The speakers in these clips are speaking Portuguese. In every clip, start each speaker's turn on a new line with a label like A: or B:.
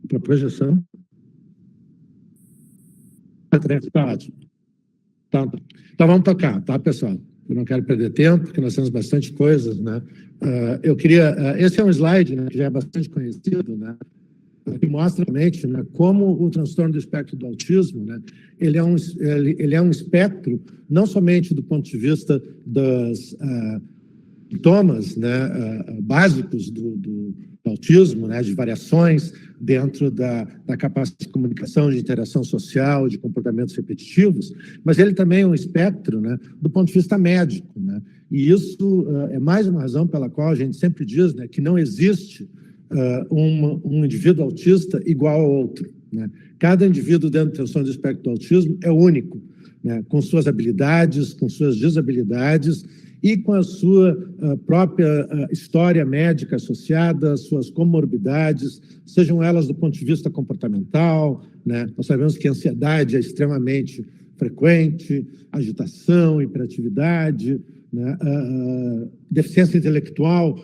A: para projeção. Tá ótimo. Tá. Então vamos tocar, tá, pessoal? Eu não quero perder tempo, porque nós temos bastante coisas, né? Eu queria... esse é um slide, né, que já é bastante conhecido, né? Que mostra realmente, né, como o transtorno do espectro do autismo, né, ele é um espectro, não somente do ponto de vista das sintomas, né, básicos do autismo, né, de variações dentro da capacidade de comunicação, de interação social, de comportamentos repetitivos, mas ele também é um espectro, né, do ponto de vista médico, né, e isso é mais uma razão pela qual a gente sempre diz, né, que não existe um indivíduo autista igual ao outro, né? Cada indivíduo dentro do transtorno do espectro do autismo é único, né? Com suas habilidades, com suas desabilidades e com a sua própria história médica associada, suas comorbidades, sejam elas do ponto de vista comportamental, né? Nós sabemos que a ansiedade é extremamente frequente, agitação, hiperatividade, né? Deficiência intelectual,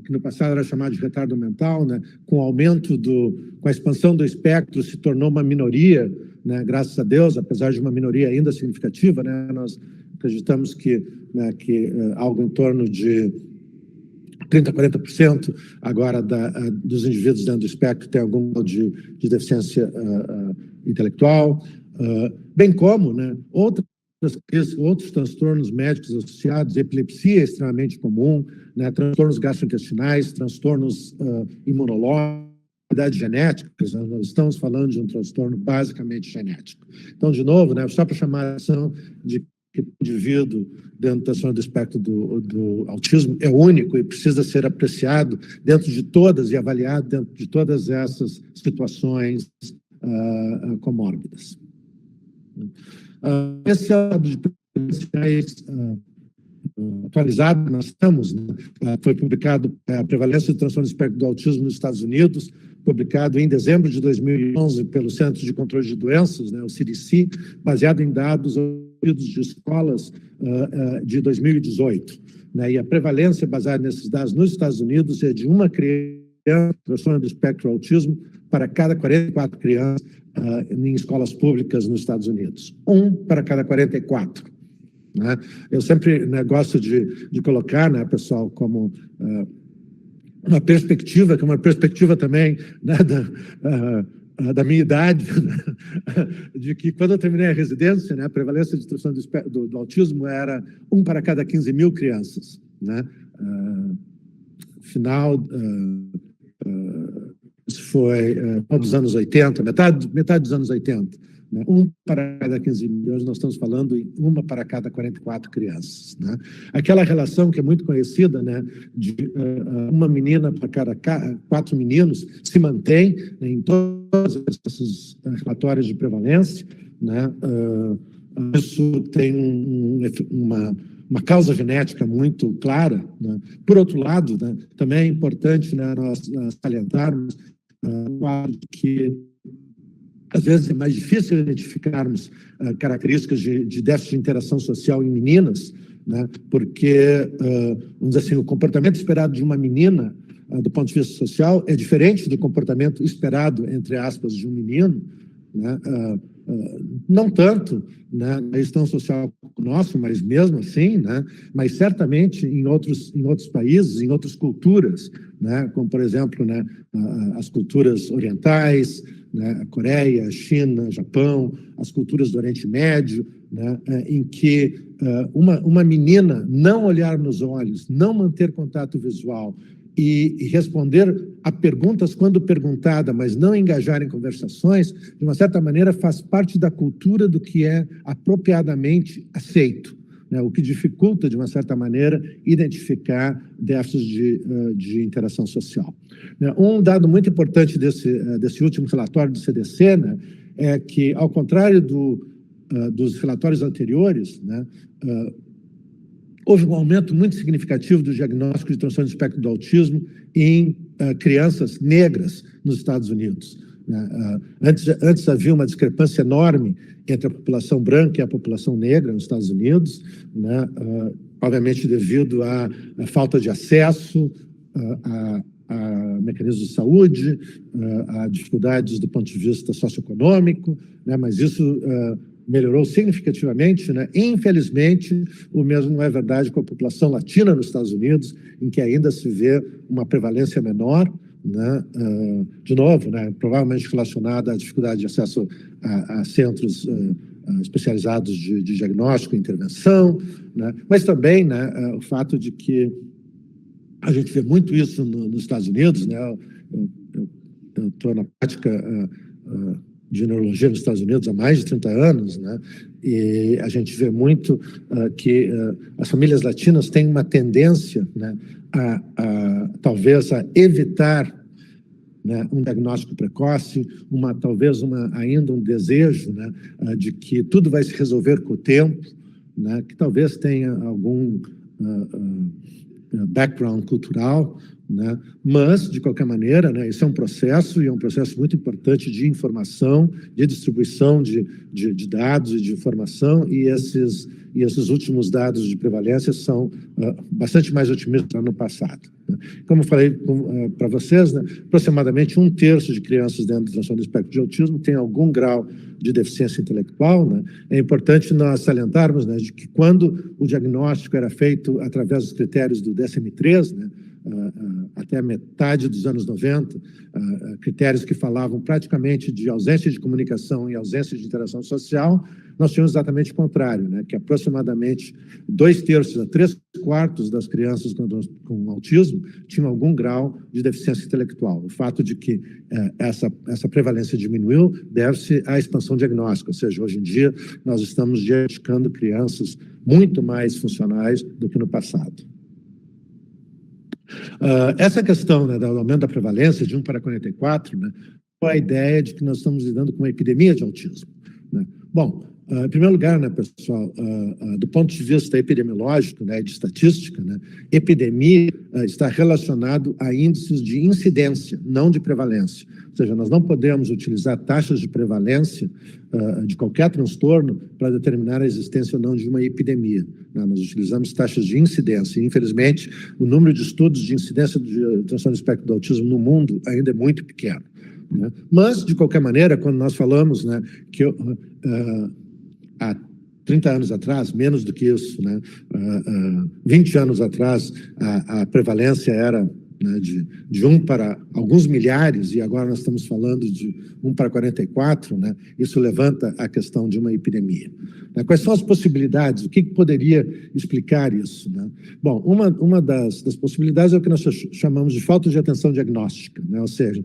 A: que no passado era chamado de retardo mental, né? Com o aumento com a expansão do espectro, se tornou uma minoria, né? Graças a Deus, apesar de uma minoria ainda significativa, né? Nós acreditamos que algo em torno de 30% a 40% agora dos indivíduos dentro do espectro tem algum grau de deficiência intelectual, bem como, né, outros transtornos médicos associados. Epilepsia é extremamente comum, né, transtornos gastrointestinais, transtornos imunológicos, genéticas, nós estamos falando de um transtorno basicamente genético. Então, de novo, né, só para chamar a atenção de que o indivíduo dentro do transtorno do espectro do autismo é único e precisa ser apreciado dentro de todas e avaliado dentro de todas essas situações comórbidas. Esse é o dado de prevalência atualizado que nós temos, né? Foi publicado a prevalência do transtorno do espectro do autismo nos Estados Unidos, publicado em dezembro de 2011 pelo Centro de Controle de Doenças, né, o CDC, baseado em dados de escolas de 2018. Né, e a prevalência baseada nesses dados nos Estados Unidos é de uma criança com transtorno do espectro do autismo para cada 44 crianças em escolas públicas nos Estados Unidos. 1 para cada 44. Né? Eu sempre, né, gosto de colocar, né, pessoal, como uma perspectiva, que é uma perspectiva também, né, da minha idade, né, de que quando eu terminei a residência, né, a prevalência de transtorno do autismo era 1 para cada 15 mil crianças. Né? Final, isso foi dos anos 80, metade dos anos 80. Né? 1 para cada 15 mil, hoje nós estamos falando em 1 para cada 44 crianças. Né? Aquela relação que é muito conhecida, né, de uma menina para cada 4 meninos, se mantém, né, em todos esses relatórios de prevalência. Né? Isso tem uma causa genética muito clara. Né? Por outro lado, né, também é importante, né, nós salientarmos que às vezes é mais difícil identificarmos características de déficit de interação social em meninas, né? Porque, vamos dizer assim, o comportamento esperado de uma menina, do ponto de vista social, é diferente do comportamento esperado, entre aspas, de um menino. Né? Não tanto, né, na questão social nossa, mas mesmo assim, né, mas certamente em outros países, em outras culturas, né, como, por exemplo, né, as culturas orientais, né, a Coreia, a China, Japão, as culturas do Oriente Médio, né, em que uma menina não olhar nos olhos, não manter contato visual e responder a perguntas quando perguntada, mas não engajar em conversações, de uma certa maneira faz parte da cultura do que é apropriadamente aceito, né, o que dificulta, de uma certa maneira, identificar déficits de interação social. Um dado muito importante desse último relatório do CDC, né, é que, ao contrário dos relatórios anteriores, né, houve um aumento muito significativo do diagnóstico de transtorno do espectro do autismo em crianças negras nos Estados Unidos. Né? Antes havia uma discrepância enorme entre a população branca e a população negra nos Estados Unidos, né? Obviamente devido à falta de acesso a mecanismos de saúde, a dificuldades do ponto de vista socioeconômico, né? Mas isso melhorou significativamente, né? Infelizmente, o mesmo não é verdade com a população latina nos Estados Unidos, em que ainda se vê uma prevalência menor, né? De novo, né? Provavelmente relacionada à dificuldade de acesso a centros especializados de diagnóstico e intervenção, né? Mas também, né, o fato de que a gente vê muito isso nos Estados Unidos, né? Eu estou na prática de neurologia nos Estados Unidos há mais de 30 anos, né? E a gente vê muito que as famílias latinas têm uma tendência, né, talvez a evitar, né, um diagnóstico precoce, talvez ainda um desejo, né, de que tudo vai se resolver com o tempo, né, que talvez tenha algum background cultural, né, mas, de qualquer maneira, né, isso é um processo, e é um processo muito importante de informação, de distribuição de dados e de informação, e esses últimos dados de prevalência são bastante mais otimistas do que no passado, né. Como eu falei para vocês, né, aproximadamente 1/3 de crianças dentro do transtorno do espectro de autismo tem algum grau de deficiência intelectual, né. É importante nós salientarmos, né, de que quando o diagnóstico era feito através dos critérios do DSM-3, né, até a metade dos anos 90, critérios que falavam praticamente de ausência de comunicação e ausência de interação social, nós tínhamos exatamente o contrário, né, que aproximadamente 2/3 a 3/4 das crianças com autismo tinham algum grau de deficiência intelectual. O fato de que essa prevalência diminuiu deve-se à expansão diagnóstica, ou seja, hoje em dia nós estamos diagnosticando crianças muito mais funcionais do que no passado. Essa questão, né, do aumento da prevalência de 1 para 44, né, foi a ideia de que nós estamos lidando com uma epidemia de autismo, né? Bom, em primeiro lugar, né, pessoal, do ponto de vista epidemiológico, né, de estatística, né, epidemia está relacionado a índices de incidência, não de prevalência. Ou seja, nós não podemos utilizar taxas de prevalência de qualquer transtorno para determinar a existência ou não de uma epidemia, né? Nós utilizamos taxas de incidência. E, infelizmente, o número de estudos de incidência de transtorno do espectro do autismo no mundo ainda é muito pequeno, né? Mas, de qualquer maneira, quando nós falamos, né, que há 30 anos atrás, menos do que isso, né, 20 anos atrás, a prevalência era, né, de 1 para alguns milhares, e agora nós estamos falando de 1 para 44, né, isso levanta a questão de uma epidemia, né? Quais são as possibilidades? O que poderia explicar isso, né? Bom, uma das possibilidades é o que nós chamamos de falta de atenção diagnóstica, né? Ou seja,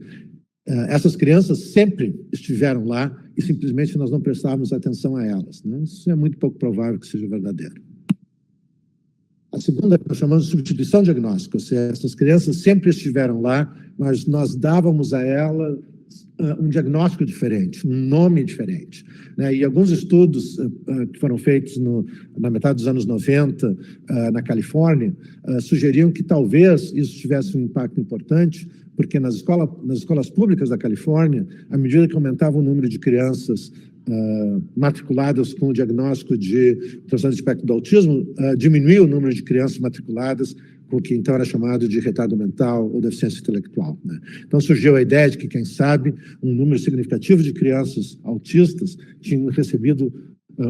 A: essas crianças sempre estiveram lá e simplesmente nós não prestávamos atenção a elas, né? Isso é muito pouco provável que seja verdadeiro. A segunda que nós chamamos de substituição diagnóstica, ou seja, essas crianças sempre estiveram lá, mas nós dávamos a elas um diagnóstico diferente, um nome diferente, né? E alguns estudos que foram feitos na metade dos anos 90 na Califórnia sugeriam que talvez isso tivesse um impacto importante, porque nas escolas públicas da Califórnia, à medida que aumentava o número de crianças matriculadas com o diagnóstico de transtorno do espectro do autismo, diminuiu o número de crianças matriculadas com o que então era chamado de retardo mental ou deficiência intelectual, né? Então surgiu a ideia de que, quem sabe, um número significativo de crianças autistas tinham recebido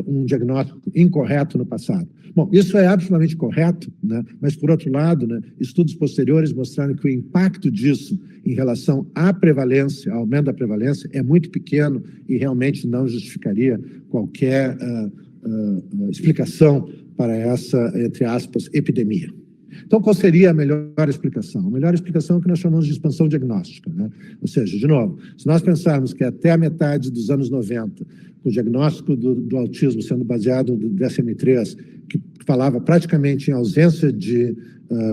A: um diagnóstico incorreto no passado. Bom, isso é absolutamente correto, né? Mas, por outro lado, né, estudos posteriores mostraram que o impacto disso em relação à prevalência, ao aumento da prevalência, é muito pequeno e realmente não justificaria qualquer explicação para essa, entre aspas, epidemia. Então, qual seria a melhor explicação? A melhor explicação é o que nós chamamos de expansão diagnóstica, né? Ou seja, de novo, se nós pensarmos que até a metade dos anos 90, o diagnóstico do autismo sendo baseado no DSM-3, que falava praticamente em ausência de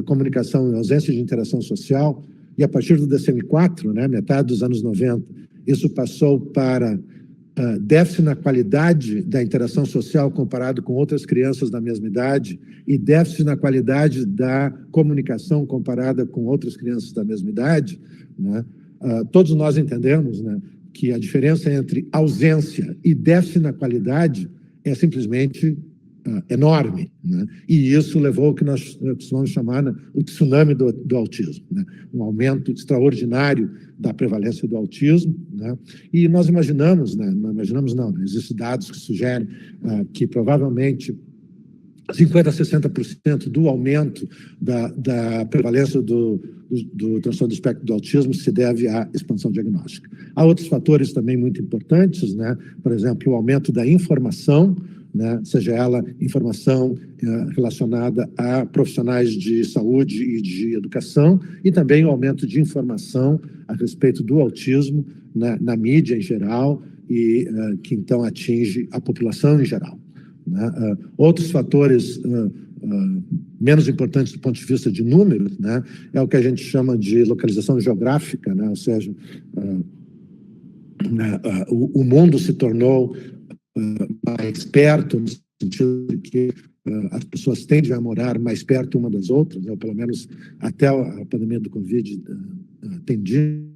A: comunicação, em ausência de interação social, e a partir do DSM-4, né, metade dos anos 90, isso passou para déficit na qualidade da interação social comparado com outras crianças da mesma idade e déficit na qualidade da comunicação comparada com outras crianças da mesma idade, né? Todos nós entendemos, né, que a diferença entre ausência e déficit na qualidade é simplesmente enorme, né? E isso levou ao que nós costumamos chamar, né, o tsunami do autismo, né? Um aumento extraordinário da prevalência do autismo, né? E nós imaginamos, né, não imaginamos não, né, existem dados que sugerem que provavelmente 50% a 60% do aumento da prevalência do transtorno do espectro do autismo se deve à expansão diagnóstica. Há outros fatores também muito importantes, né? Por exemplo, o aumento da informação, né? Seja ela informação relacionada a profissionais de saúde e de educação, e também o aumento de informação a respeito do autismo, né, na mídia em geral, e que então atinge a população em geral. Né? Outros fatores menos importantes do ponto de vista de números, né, é o que a gente chama de localização geográfica, né? Ou seja, o mundo se tornou mais perto, no sentido de que as pessoas tendem a morar mais perto uma das outras, né? Pelo menos até a pandemia do Covid tendiam.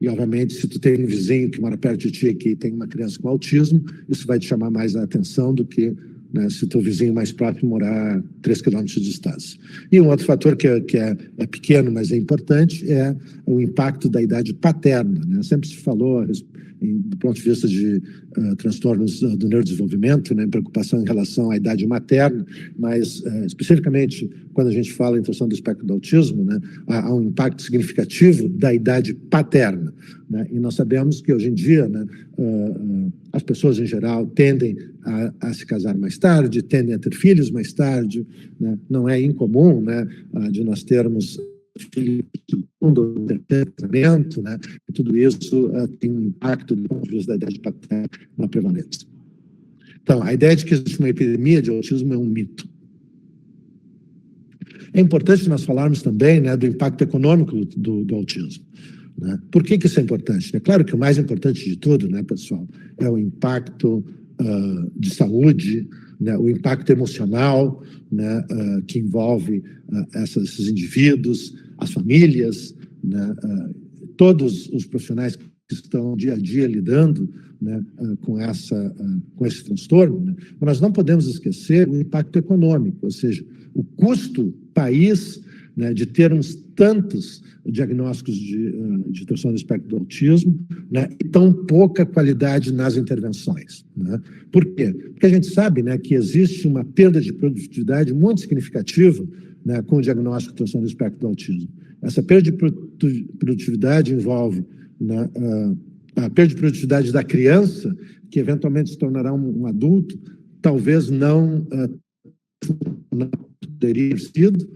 A: E, obviamente, se tu tem um vizinho que mora perto de ti que tem uma criança com autismo, isso vai te chamar mais a atenção do que, né, se o teu vizinho mais próximo morar 3 quilômetros de distância. E um outro fator que é pequeno, mas é importante, é o impacto da idade paterna, né? Sempre se falou, do ponto de vista de transtornos do neurodesenvolvimento, né, preocupação em relação à idade materna, mas especificamente quando a gente fala em transtorno do espectro do autismo, né, há um impacto significativo da idade paterna, né? E nós sabemos que hoje em dia, né, as pessoas em geral tendem a se casar mais tarde, tendem a ter filhos mais tarde, né? Não é incomum, né, de nós termos filhos segundo ou terceiro casamento, né? E tudo isso tem um impacto do ponto de vista da idade paterna na prevalência. Então, a ideia de que existe uma epidemia de autismo é um mito. É importante nós falarmos também, né, do impacto econômico do autismo, né? Por que isso é importante? É claro que o mais importante de tudo, né, pessoal, é o impacto de saúde, né, o impacto emocional, né, que envolve esses indivíduos, as famílias, né, todos os profissionais que estão dia a dia lidando, né, com esse transtorno, né? Mas nós não podemos esquecer o impacto econômico, ou seja, o custo país, né, de termos tantos diagnósticos de transtorno do espectro do autismo, né, e tão pouca qualidade nas intervenções, né? Por quê? Porque a gente sabe, né, que existe uma perda de produtividade muito significativa, né, com o diagnóstico de transtorno do espectro do autismo. Essa perda de produtividade envolve, né, a perda de produtividade da criança, que eventualmente se tornará um adulto, talvez não teria sido,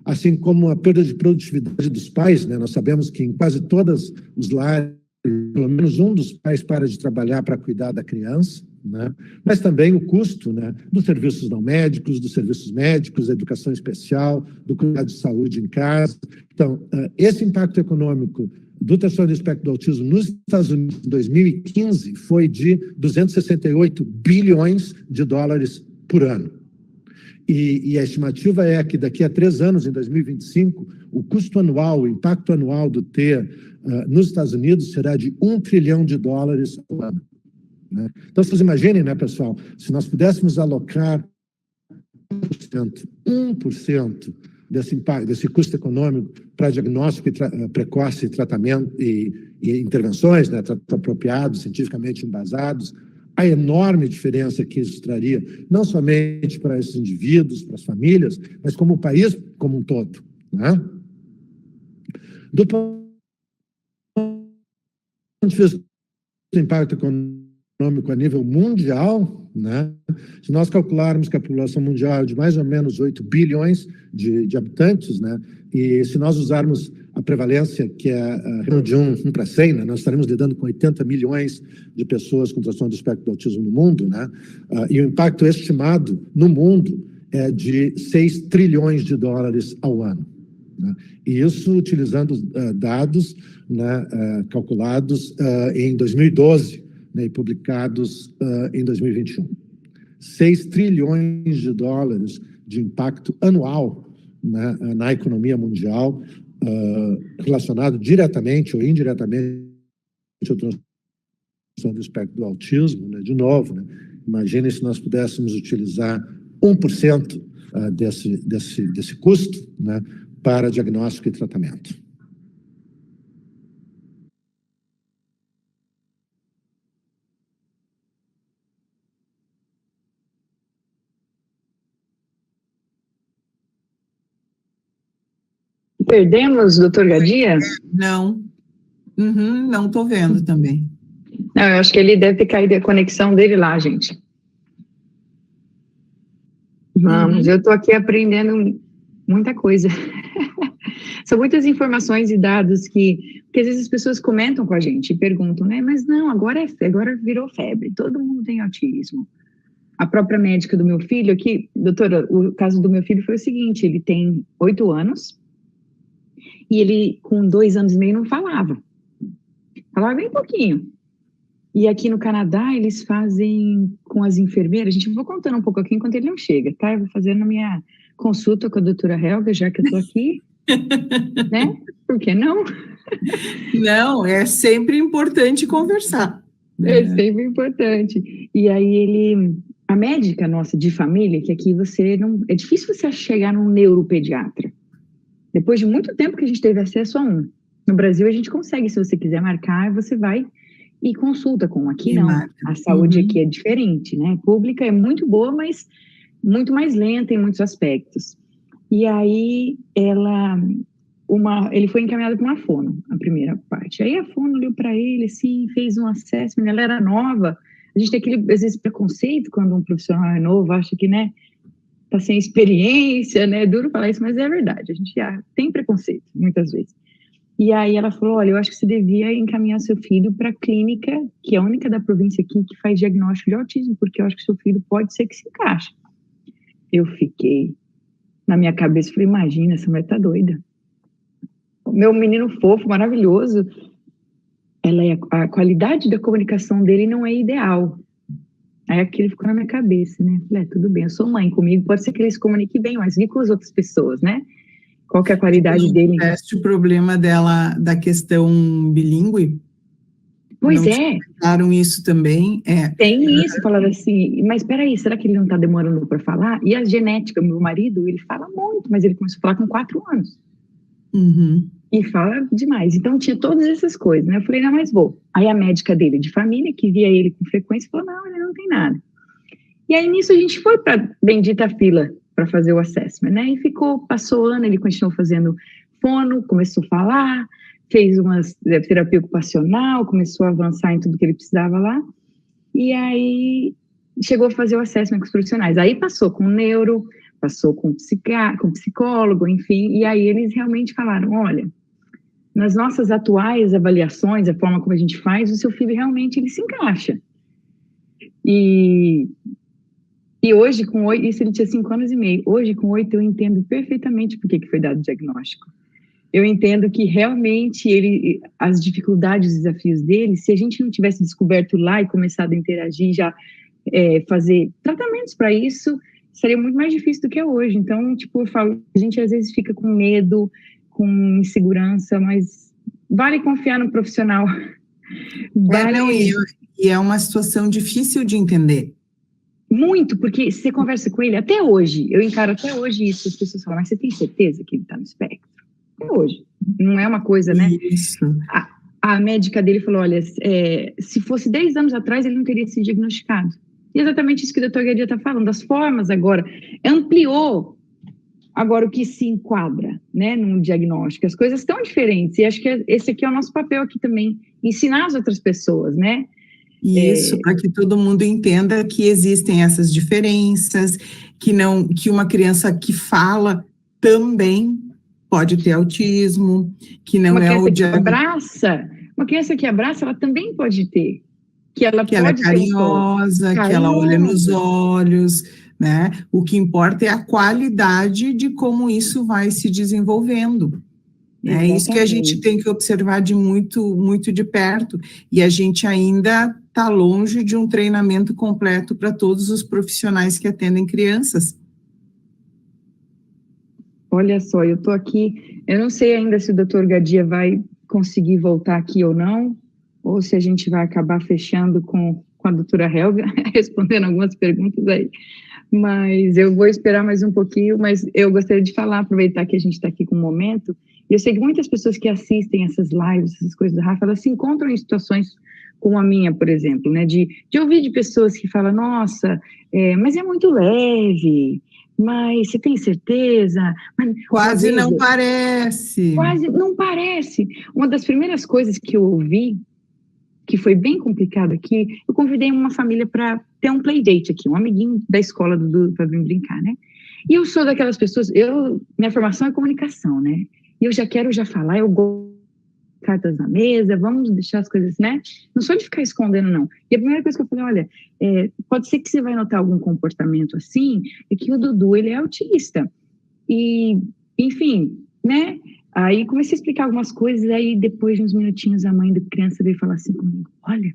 A: assim como a perda de produtividade dos pais, né? Nós sabemos que em quase todos os lares, pelo menos um dos pais para de trabalhar para cuidar da criança, né? Mas também o custo, né, dos serviços não médicos, dos serviços médicos, da educação especial, do cuidado de saúde em casa. Então, esse impacto econômico do transtorno do espectro do autismo nos Estados Unidos em 2015 foi de 268 bilhões de dólares por ano. E a estimativa é que daqui a 3 anos, em 2025, o custo anual, o impacto anual do T nos Estados Unidos será de $1 trilhão ao ano, né? Então, vocês imaginem, né, pessoal, se nós pudéssemos alocar 1% desse custo econômico para diagnóstico precoce e tratamento e intervenções, né, apropriados, cientificamente embasados, a enorme diferença que isso traria, não somente para esses indivíduos, para as famílias, mas como o país como um todo, né? Do ponto de vista do impacto econômico a nível mundial, né? Se nós calcularmos que a população mundial é de mais ou menos 8 bilhões de habitantes, né? E se nós usarmos a prevalência, que é de 1 para 100, né? Nós estaremos lidando com 80 milhões de pessoas com transtorno do espectro do autismo no mundo, né? E o impacto estimado no mundo é de 6 trilhões de dólares ao ano, né? E isso utilizando dados, né, calculados em 2012, né, e publicados em 2021. 6 trilhões de dólares de impacto anual, né, na economia mundial, relacionado diretamente ou indiretamente ao transtorno do espectro do autismo, né, de novo, né, Imagine se nós pudéssemos utilizar 1% desse custo, né, para diagnóstico e tratamento.
B: Perdemos, doutor Gadia?
C: Não. Não estou vendo também.
B: Não, eu acho que ele deve ter caído a conexão dele lá, gente. Vamos, eu estou aqui aprendendo muita coisa. São muitas informações e dados que às vezes as pessoas comentam com a gente e perguntam, né? Mas não, agora virou febre, todo mundo tem autismo. A própria médica do meu filho aqui, doutora, o caso do meu filho foi o seguinte, ele tem 8 anos e ele com 2 anos e meio não falava bem pouquinho. E aqui no Canadá, eles fazem com as enfermeiras, gente, eu vou contando um pouco aqui enquanto ele não chega, tá? Eu vou fazendo a minha consulta com a doutora Helga, já que eu tô aqui, né? Por que não?
C: Não, é sempre importante conversar.
B: É sempre importante. E aí a médica nossa de família, que aqui é difícil você chegar num neuropediatra. Depois de muito tempo que a gente teve acesso a um. No Brasil a gente consegue, se você quiser marcar, você vai e consulta com aqui não. A saúde aqui é diferente, né? Pública é muito boa, mas muito mais lenta em muitos aspectos. E aí ele foi encaminhado para uma fono, a primeira parte. Aí a fono olhou para ele, assim, fez um assessment, ela era nova. A gente tem aquele, às vezes, preconceito quando um profissional é novo, acha que, né, tá sem experiência, né? É duro falar isso, mas é verdade. A gente já tem preconceito, muitas vezes. E aí ela falou, olha, eu acho que você devia encaminhar seu filho para a clínica, que é a única da província aqui que faz diagnóstico de autismo, porque eu acho que seu filho pode ser que se encaixe. Eu fiquei na minha cabeça, falei, imagina, essa mulher tá doida. O meu menino fofo, maravilhoso, a qualidade da comunicação dele não é ideal. Aí aquilo ficou na minha cabeça, né? Falei, tudo bem, eu sou mãe, comigo pode ser que ele se comunique bem, mas e com as outras pessoas, né? Qual que é a qualidade dele?
C: O problema dela, da questão bilíngue?
B: Pois
C: não
B: é.
C: Falaram isso também?
B: Tem isso, falaram assim, mas peraí, será que ele não está demorando para falar? E a genética, meu marido, ele fala muito, mas ele começou a falar com 4 anos. E fala demais. Então tinha todas essas coisas, né? Eu falei, não, mas vou. Aí a médica dele de família, que via ele com frequência, falou, não, ele não tem nada. E aí nisso a gente foi para a bendita fila para fazer o assessment, né? E passou ano, ele continuou fazendo fono, começou a falar, fez uma terapia ocupacional, começou a avançar em tudo que ele precisava lá, e aí chegou a fazer o assessment com os profissionais. Aí passou com neuro, passou com psicólogo, enfim, e aí eles realmente falaram, olha, nas nossas atuais avaliações, a forma como a gente faz, o seu filho realmente ele se encaixa. E hoje, com 8, isso ele tinha 5 anos e meio, hoje com 8 eu entendo perfeitamente por que foi dado o diagnóstico. Eu entendo que realmente as dificuldades, os desafios dele, se a gente não tivesse descoberto lá e começado a interagir, já fazer tratamentos para isso, seria muito mais difícil do que é hoje. Então, tipo, eu falo, a gente às vezes fica com medo, com insegurança, mas vale confiar no profissional.
C: E é uma situação difícil de entender.
B: Muito, porque você conversa com ele, até hoje, eu encaro até hoje isso, as pessoas falam, mas você tem certeza que ele está no espectro? Até hoje. Não é uma coisa, né?
C: Isso.
B: A médica dele falou, olha, se fosse 10 anos atrás, ele não teria sido diagnosticado. E exatamente isso que o Dr. Gadia está falando, as formas agora, ampliou agora o que se enquadra, né, num diagnóstico. As coisas estão diferentes, e acho que esse aqui é o nosso papel aqui também, ensinar as outras pessoas, né?
C: Isso, para que todo mundo entenda que existem essas diferenças, que uma criança que fala também pode ter autismo, que não é o diagnóstico.
B: Uma criança que abraça, ela também pode ter. Que ela
C: é carinhosa, que ela olha nos olhos, né? O que importa é a qualidade de como isso vai se desenvolvendo. É isso que a gente tem que observar muito de perto, e a gente ainda está longe de um treinamento completo para todos os profissionais que atendem crianças.
B: Olha só, eu estou aqui, eu não sei ainda se o Dr. Gadia vai conseguir voltar aqui ou não, ou se a gente vai acabar fechando com com a doutora Helga, respondendo algumas perguntas aí. Mas eu vou esperar mais um pouquinho, mas eu gostaria de falar, aproveitar que a gente está aqui com um momento, e eu sei que muitas pessoas que assistem essas lives, essas coisas da Rafa, elas se encontram em situações como a minha, por exemplo, né, de ouvir de pessoas que falam, nossa, mas é muito leve, mas você tem certeza? Mas,
C: quase não parece.
B: Quase não parece. Uma das primeiras coisas que eu ouvi, que foi bem complicado aqui, eu convidei uma família para ter um playdate aqui, um amiguinho da escola do Dudu para vir brincar, né? E eu sou daquelas pessoas, minha formação é comunicação, né? E eu já quero falar, eu gosto de cartas na mesa, vamos deixar as coisas, né? Não sou de ficar escondendo, não. E a primeira coisa que eu falei, olha, pode ser que você vai notar algum comportamento assim, é que o Dudu, ele é autista. E, enfim, né? Aí comecei a explicar algumas coisas, aí depois de uns minutinhos a mãe da criança veio falar assim comigo, olha,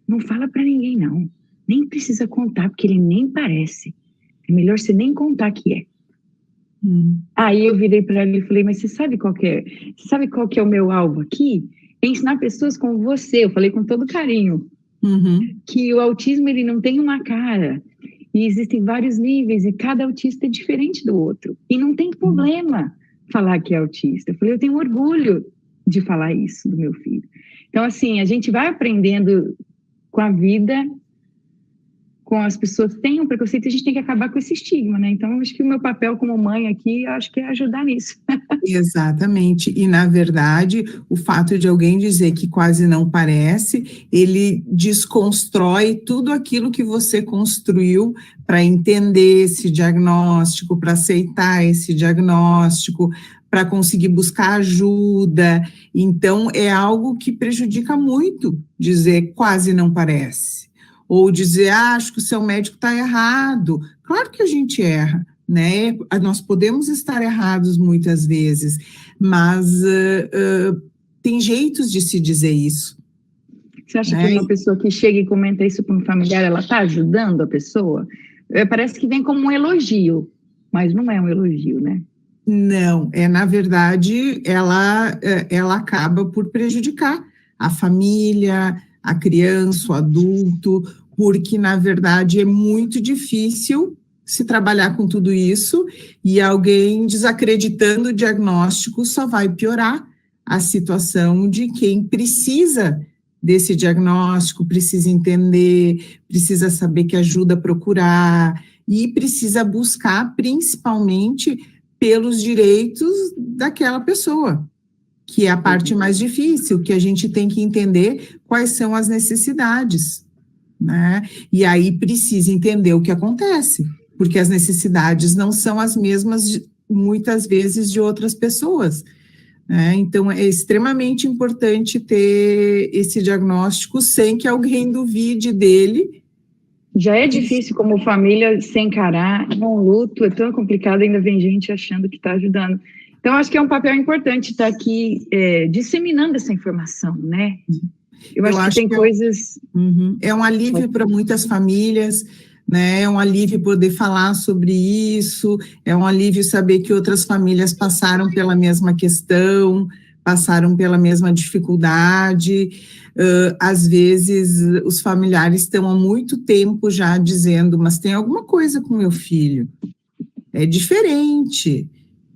B: não fala pra ninguém não, nem precisa contar, porque ele nem parece, é melhor você nem contar que é. Aí eu virei para ela e falei, mas você sabe qual que é o meu alvo aqui? É ensinar pessoas como você, eu falei com todo carinho, que o autismo ele não tem uma cara, e existem vários níveis, e cada autista é diferente do outro, e não tem problema falar que é autista. Eu falei, eu tenho orgulho de falar isso do meu filho. Então, assim, a gente vai aprendendo com a vida, com as pessoas que têm um preconceito, a gente tem que acabar com esse estigma, né? Então, acho que o meu papel como mãe aqui, acho que é ajudar nisso.
C: Exatamente, e na verdade, o fato de alguém dizer que quase não parece, ele desconstrói tudo aquilo que você construiu para entender esse diagnóstico, para aceitar esse diagnóstico, para conseguir buscar ajuda. Então, é algo que prejudica muito dizer quase não parece. Ou dizer, acho que o seu médico está errado. Claro que a gente erra, né? Nós podemos estar errados muitas vezes, mas tem jeitos de se dizer isso.
B: Você acha que uma pessoa que chega e comenta isso para um familiar, ela está ajudando a pessoa? Parece que vem como um elogio, mas não é um elogio, né?
C: Não, na verdade, ela acaba por prejudicar a família, a criança, o adulto, porque, na verdade, é muito difícil se trabalhar com tudo isso e alguém desacreditando o diagnóstico só vai piorar a situação de quem precisa desse diagnóstico, precisa entender, precisa saber que ajuda a procurar e precisa buscar, principalmente, pelos direitos daquela pessoa, que é a parte mais difícil, que a gente tem que entender quais são as necessidades, né? E aí precisa entender o que acontece, porque as necessidades não são as mesmas, muitas vezes, de outras pessoas, né? Então, é extremamente importante ter esse diagnóstico sem que alguém duvide dele.
B: Já é difícil como família se encarar, é um luto, é tão complicado, ainda vem gente achando que está ajudando. Então, acho que é um papel importante estar aqui disseminando essa informação, né? Eu acho que tem coisas...
C: É um alívio para muitas famílias, né? É um alívio poder falar sobre isso, é um alívio saber que outras famílias passaram pela mesma questão, passaram pela mesma dificuldade. Às vezes, os familiares estão há muito tempo já dizendo, mas tem alguma coisa com meu filho, é diferente.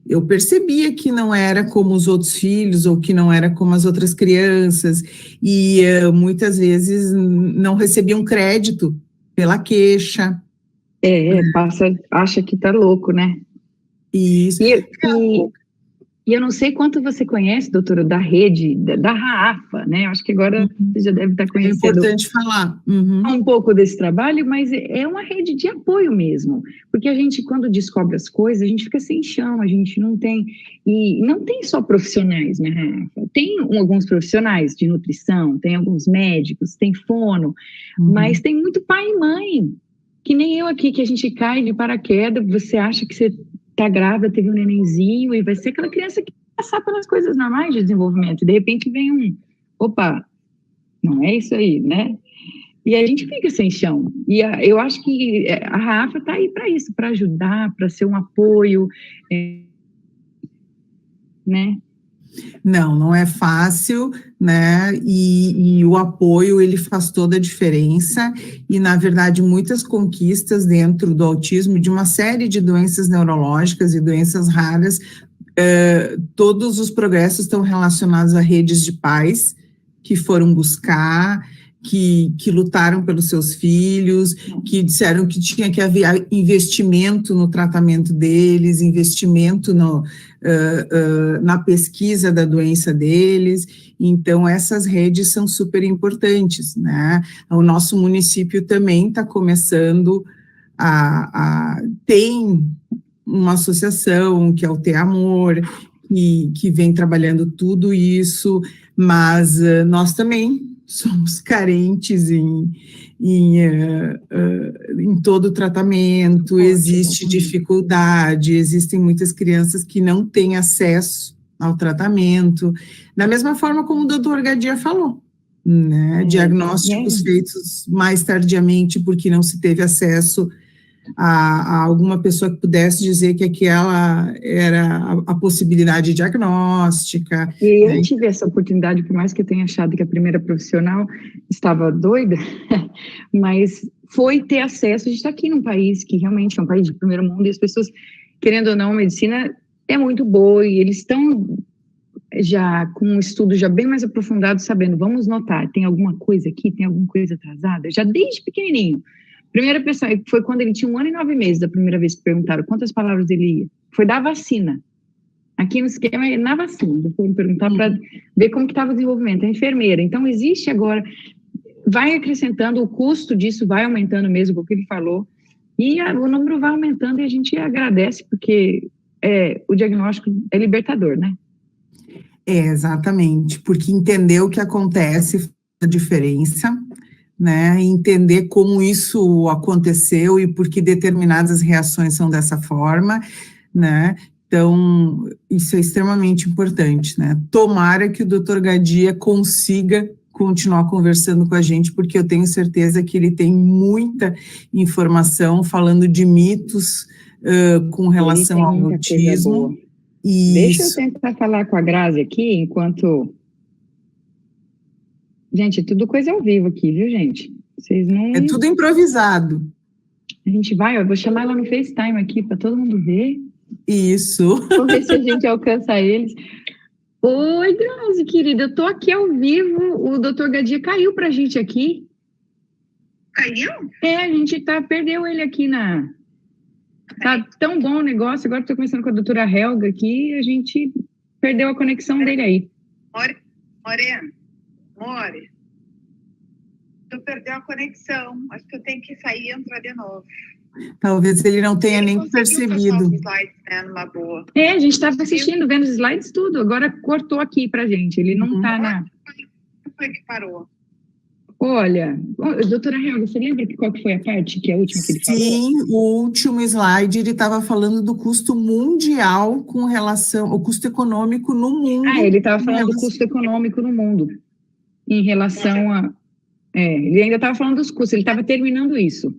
C: Eu percebia que não era como os outros filhos ou que não era como as outras crianças e muitas vezes não recebiam crédito pela queixa.
B: Acha que tá louco, né?
C: Isso.
B: E eu não sei quanto você conhece, doutora, da rede, da Rafa, né? Eu acho que agora você já deve estar conhecendo.
C: É importante falar.
B: Um pouco desse trabalho, mas é uma rede de apoio mesmo. Porque a gente, quando descobre as coisas, a gente fica sem chão, a gente não tem... E não tem só profissionais, né, Rafa? Tem alguns profissionais de nutrição, tem alguns médicos, tem fono, mas tem muito pai e mãe, que nem eu aqui, que a gente cai de paraquedas, você acha que você tá grávida, teve um nenenzinho, e vai ser aquela criança que vai passar pelas coisas normais de desenvolvimento, e de repente vem opa, não é isso aí, né? E a gente fica sem chão. E eu acho que a Rafa tá aí para isso, para ajudar, para ser um apoio, né?
C: Não é fácil, né? E o apoio, ele faz toda a diferença. E, na verdade, muitas conquistas dentro do autismo, de uma série de doenças neurológicas e doenças raras, todos os progressos estão relacionados a redes de pais que foram buscar, que lutaram pelos seus filhos, que disseram que tinha que haver investimento no tratamento deles, investimento na pesquisa da doença deles. Então, essas redes são super importantes, né? O nosso município também está começando tem uma associação, que é o T-Amor, que vem trabalhando tudo isso, mas nós também somos carentes em todo o tratamento, existe dificuldade, existem muitas crianças que não têm acesso ao tratamento, da mesma forma como o doutor Gadia falou, né? Diagnósticos feitos mais tardiamente porque não se teve acesso a alguma pessoa que pudesse dizer que aquela era a possibilidade diagnóstica.
B: E eu tive essa oportunidade, por mais que eu tenha achado que a primeira profissional estava doida, mas foi ter acesso. A gente está aqui num país que realmente é um país de primeiro mundo e as pessoas, querendo ou não, a medicina é muito boa e eles estão já com um estudo já bem mais aprofundado, sabendo, vamos notar, tem alguma coisa aqui, tem alguma coisa atrasada, já desde pequenininho. Primeira pessoa, foi quando ele tinha 1 ano e 9 meses, da primeira vez que perguntaram quantas palavras ele ia. Foi da vacina. Aqui no esquema, na vacina. Depois me perguntar para ver como que estava o desenvolvimento. A enfermeira. Então, existe agora, vai acrescentando, o custo disso vai aumentando mesmo, o que ele falou, e o número vai aumentando e a gente agradece, porque o diagnóstico é libertador, né?
C: Exatamente, porque entender o que acontece faz a diferença, né, entender como isso aconteceu e por que determinadas reações são dessa forma, né, então isso é extremamente importante, né, tomara que o Dr. Gadia consiga continuar conversando com a gente, porque eu tenho certeza que ele tem muita informação falando de mitos com relação ao autismo.
B: Deixa eu tentar falar com a Grazi aqui, enquanto... Gente, é tudo coisa ao vivo aqui, viu, gente? Vocês não...
C: É tudo improvisado.
B: A gente vai, eu vou chamar ela no FaceTime aqui para todo mundo ver.
C: Isso.
B: Vamos ver se a gente alcança eles. Oi, Grazi, querida, eu tô aqui ao vivo. O doutor Gadia caiu pra gente aqui.
D: Caiu?
B: A gente perdeu ele aqui na... Tá tão bom o negócio, agora estou conversando com a doutora Helga aqui, a gente perdeu a conexão dele aí.
D: More, tu perdeu a conexão, acho que eu tenho que sair e entrar de novo.
C: Talvez ele não tenha nem percebido.
D: Os slides, né, numa boa.
B: A gente estava assistindo, vendo os slides, tudo, agora cortou aqui pra gente, ele não tá na...
D: Como foi que parou?
B: Olha, doutora Helga, você lembra qual que foi a parte, que é a última que ele falou?
C: Sim, o último slide, ele estava falando do custo mundial com relação ao custo econômico no mundo.
B: Ele estava falando do custo econômico no mundo, em relação a... ele ainda estava falando dos custos, ele estava terminando isso.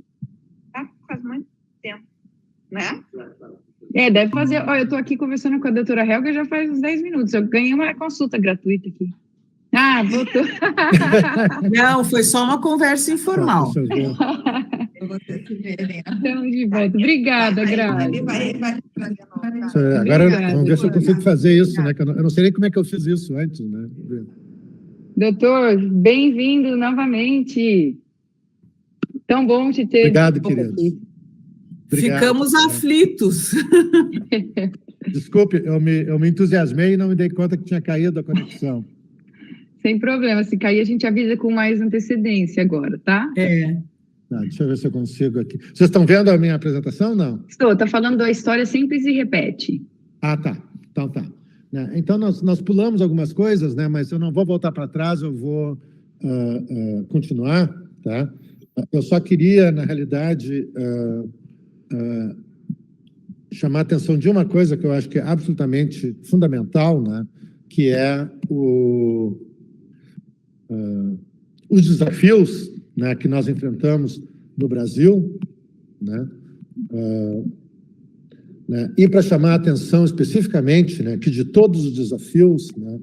D: Faz muito tempo, né?
B: Deve fazer... Olha, eu estou aqui conversando com a doutora Helga já faz uns 10 minutos, eu ganhei uma consulta gratuita aqui. Voltou.
C: Não, foi só uma conversa informal.
B: Então, de volta. Obrigada, Grazi.
A: Agora, vamos ver se eu consigo fazer isso, né? Que eu não sei nem como é que eu fiz isso antes, né?
B: Doutor, bem-vindo novamente. Tão bom te ter.
A: Obrigado, querido.
C: Ficamos aflitos.
A: Desculpe, eu me entusiasmei e não me dei conta que tinha caído a conexão.
B: Sem problema, se cair a gente avisa com mais antecedência agora, tá?
A: Deixa eu ver se eu consigo aqui. Vocês estão vendo a minha apresentação, não?
B: Estou, está falando da história sempre se repete.
A: Tá. Então tá. Então nós pulamos algumas coisas, né? Mas eu não vou voltar para trás, eu vou continuar, tá? Eu só queria, na realidade, chamar a atenção de uma coisa que eu acho que é absolutamente fundamental, né? Que é os desafios, né, que nós enfrentamos no Brasil, né? né, e para chamar a atenção especificamente, né, que de todos os desafios, né,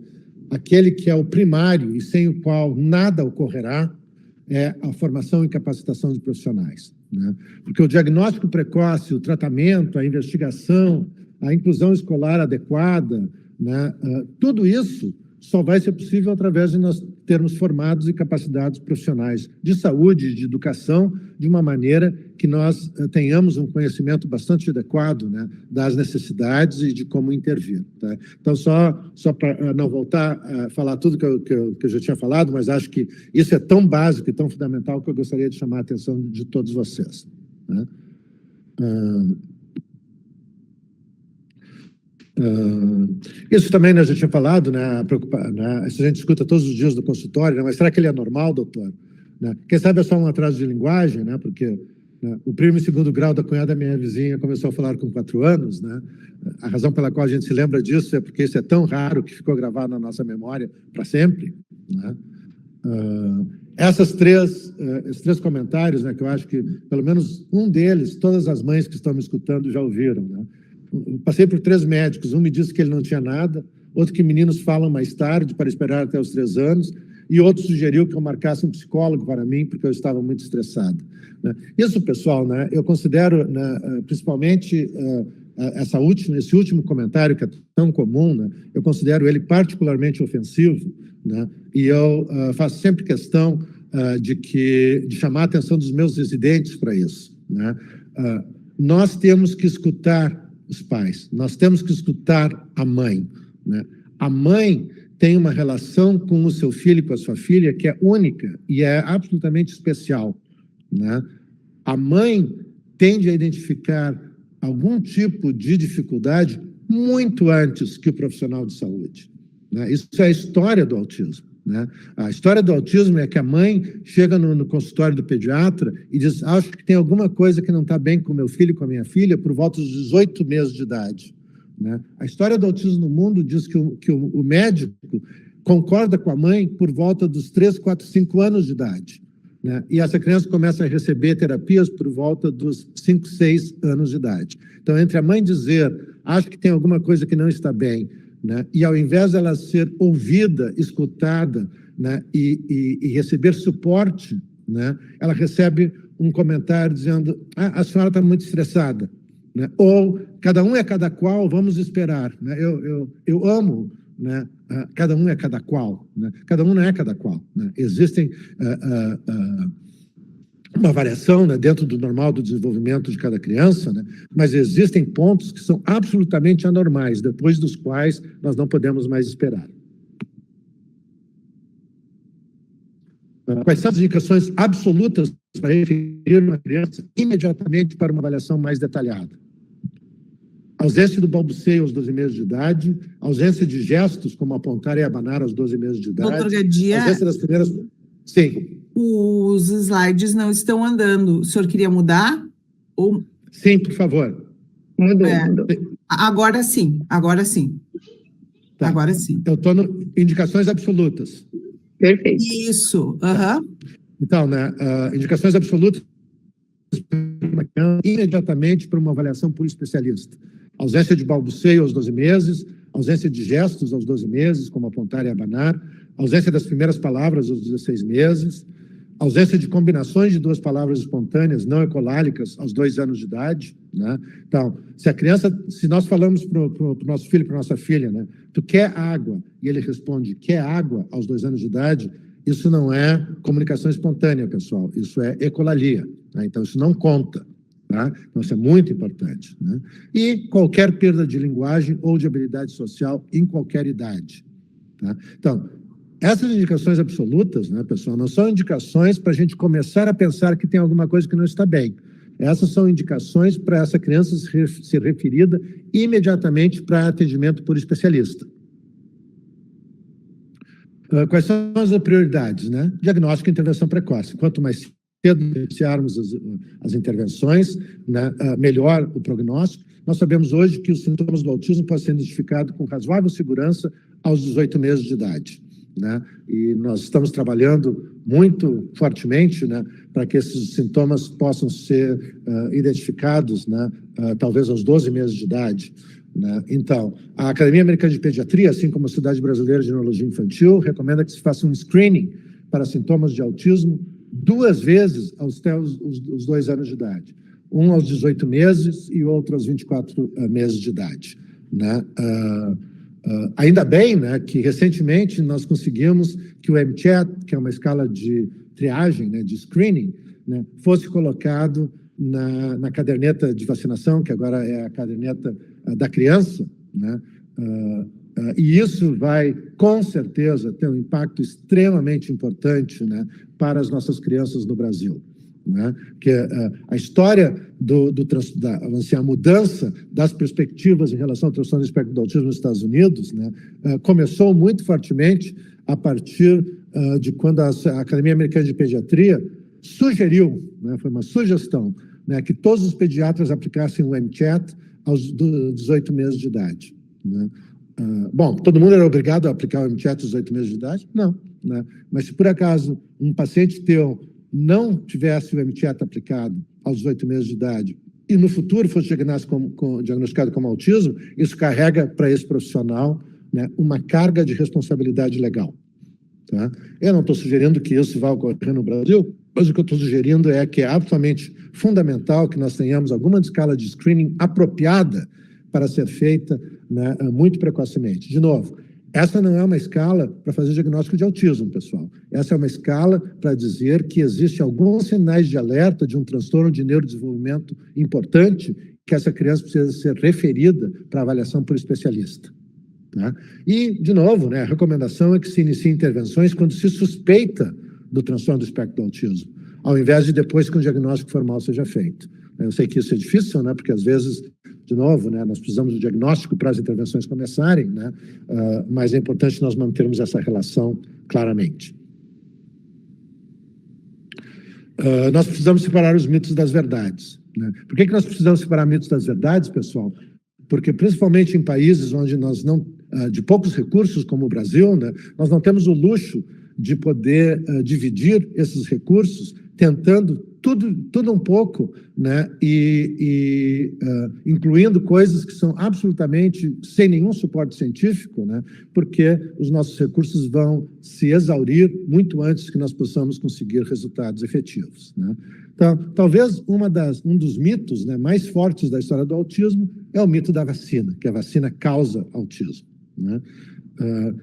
A: aquele que é o primário e sem o qual nada ocorrerá é a formação e capacitação de profissionais, né? Porque o diagnóstico precoce, o tratamento, a investigação, a inclusão escolar adequada, né, tudo isso só vai ser possível através de nós termos formados e capacitados profissionais de saúde, de educação, de uma maneira que nós tenhamos um conhecimento bastante adequado, né, das necessidades e de como intervir. Tá? Então, só para não voltar a falar tudo que eu já tinha falado, mas acho que isso é tão básico e tão fundamental que eu gostaria de chamar a atenção de todos vocês. Né? Isso também, né, já tinha falado, né, isso a gente escuta todos os dias do consultório, né, mas será que ele é normal, doutor? Né? Quem sabe é só um atraso de linguagem, né, porque, né, o primo e segundo grau da cunhada da minha vizinha começou a falar com 4 anos, né? A razão pela qual a gente se lembra disso é porque isso é tão raro que ficou gravado na nossa memória para sempre, né? Esses três comentários, né, que eu acho que pelo menos um deles, todas as mães que estão me escutando já ouviram, né? Eu passei por 3 médicos, um me disse que ele não tinha nada, outro que meninos falam mais tarde para esperar até os 3 anos, e outro sugeriu que eu marcasse um psicólogo para mim porque eu estava muito estressado, né? Isso, pessoal, né, eu considero, né, principalmente esse último comentário que é tão comum, né, eu considero ele particularmente ofensivo, né, e eu faço sempre questão de chamar a atenção dos meus residentes para isso, né? Nós temos que escutar os pais, nós temos que escutar a mãe, né? A mãe tem uma relação com o seu filho e com a sua filha que é única e é absolutamente especial, né? A mãe tende a identificar algum tipo de dificuldade muito antes que o profissional de saúde, né? Isso é a história do autismo, né? A história do autismo é que a mãe chega no consultório do pediatra e diz: acho que tem alguma coisa que não está bem com meu filho e com a minha filha por volta dos 18 meses de idade, né? A história do autismo no mundo diz que o médico concorda com a mãe por volta dos 3, 4, 5 anos de idade, né? E essa criança começa a receber terapias por volta dos 5, 6 anos de idade. Então, entre a mãe dizer: acho que tem alguma coisa que não está bem, né, e ao invés dela ser ouvida, escutada, né, e receber suporte, né, ela recebe um comentário dizendo: a senhora está muito estressada, né? Ou cada um é cada qual, vamos esperar, né? Eu amo, né, cada um é cada qual, né? Cada um não é cada qual, né? Existem uma variação, né, dentro do normal do desenvolvimento de cada criança, né, mas existem pontos que são absolutamente anormais, depois dos quais nós não podemos mais esperar. Quais são as indicações absolutas para referir uma criança imediatamente para uma avaliação mais detalhada? Ausência do balbuceio aos 12 meses de idade, ausência de gestos como apontar e abanar aos 12 meses de idade,
C: Doutor Gadia,
A: ausência das primeiras... Sim.
C: Os slides não estão andando. O senhor queria mudar? Ou...
A: Sim, por favor.
B: Mudou.
C: Agora sim, agora sim.
A: Tá.
C: Agora sim.
A: Eu estou no indicações absolutas.
B: Perfeito.
C: Isso.
A: Então, né, indicações absolutas imediatamente para uma avaliação por especialista. Ausência de balbuceio aos 12 meses, ausência de gestos aos 12 meses, como apontar e abanar, ausência das primeiras palavras aos 16 meses, ausência de combinações de 2 palavras espontâneas não ecolálicas aos 2 anos de idade, né? Então, se nós falamos para o nosso filho, para nossa filha, né, tu quer água, e ele responde, quer água aos 2 anos de idade, isso não é comunicação espontânea, pessoal, isso é ecolalia, né? Então isso não conta, tá? Então isso é muito importante, né? E qualquer perda de linguagem ou de habilidade social em qualquer idade, tá? Então, essas indicações absolutas, né, pessoal, não são indicações para a gente começar a pensar que tem alguma coisa que não está bem. Essas são indicações para essa criança ser referida imediatamente para atendimento por especialista. Quais são as prioridades, né? Diagnóstico e intervenção precoce. Quanto mais cedo iniciarmos as intervenções, né, melhor o prognóstico. Nós sabemos hoje que os sintomas do autismo podem ser identificados com razoável segurança aos 18 meses de idade. né? E nós estamos trabalhando muito fortemente, né, para que esses sintomas possam ser identificados, né, talvez aos 12 meses de idade, né? Então, a Academia Americana de Pediatria, assim como a Sociedade Brasileira de Neurologia Infantil, recomenda que se faça um screening para sintomas de autismo 2 vezes até os 2 anos de idade. Um aos 18 meses e outro aos 24 meses de idade, né? Ainda bem, né, que recentemente nós conseguimos que o MCHAT, que é uma escala de triagem, né, de screening, né, fosse colocado na caderneta de vacinação, que agora é a caderneta da criança, né? E isso vai, com certeza, ter um impacto extremamente importante, né, para as nossas crianças no Brasil, né? Que a história a mudança das perspectivas em relação ao transtorno do espectro do autismo nos Estados Unidos, né, começou muito fortemente a partir de quando a Academia Americana de Pediatria sugeriu, né, foi uma sugestão, né, que todos os pediatras aplicassem o MCHAT aos 18 meses de idade, né? Bom, todo mundo era obrigado a aplicar o MCHAT aos 18 meses de idade? Não, né? Mas se por acaso um paciente teu não tivesse o MCHAT aplicado aos 18 meses de idade e no futuro fosse diagnosticado como autismo, isso carrega para esse profissional, né, uma carga de responsabilidade legal, tá? Eu não estou sugerindo que isso vá ocorrer no Brasil, mas o que eu estou sugerindo é que é absolutamente fundamental que nós tenhamos alguma escala de screening apropriada para ser feita, né, muito precocemente. De novo, essa não é uma escala para fazer diagnóstico de autismo, pessoal. Essa é uma escala para dizer que existem alguns sinais de alerta de um transtorno de neurodesenvolvimento importante que essa criança precisa ser referida para avaliação por especialista, tá? E, de novo, né, a recomendação é que se inicie intervenções quando se suspeita do transtorno do espectro do autismo, ao invés de depois que um diagnóstico formal seja feito. Eu sei que isso é difícil, né, porque às vezes, de novo, né, nós precisamos do diagnóstico para as intervenções começarem, né, mas é importante nós mantermos essa relação claramente. Nós precisamos separar os mitos das verdades, né? Por que nós precisamos separar mitos das verdades, pessoal? Porque, principalmente em países onde nós não, de poucos recursos, como o Brasil, né, nós não temos o luxo de poder dividir esses recursos, tentando tudo um pouco, né, incluindo coisas que são absolutamente sem nenhum suporte científico, né, porque os nossos recursos vão se exaurir muito antes que nós possamos conseguir resultados efetivos, né? Então, talvez um dos mitos, né, mais fortes da história do autismo é o mito da vacina, que a vacina causa autismo, né?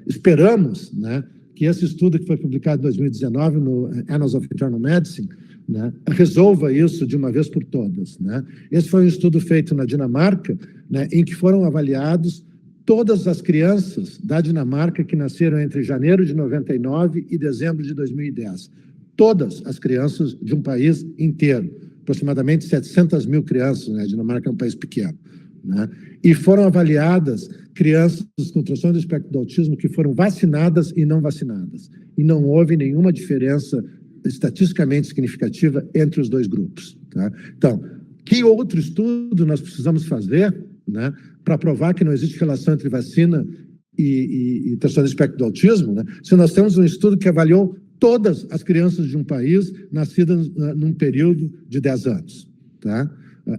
A: Esperamos, né, que esse estudo que foi publicado em 2019 no Annals of Internal Medicine, né, resolva isso de uma vez por todas, né? Esse foi um estudo feito na Dinamarca, né, em que foram avaliados todas as crianças da Dinamarca que nasceram entre janeiro de 99 e dezembro de 2010. Todas as crianças de um país inteiro, aproximadamente 700 mil crianças, né? A Dinamarca é um país pequeno, né? E foram avaliadas crianças com transtorno do espectro do autismo que foram vacinadas e não vacinadas. E não houve nenhuma diferença estatisticamente significativa entre os dois grupos, tá? Então, que outro estudo nós precisamos fazer, né, para provar que não existe relação entre vacina e transtorno do espectro do autismo, né, se nós temos um estudo que avaliou todas as crianças de um país nascidas num período de 10 anos, tá?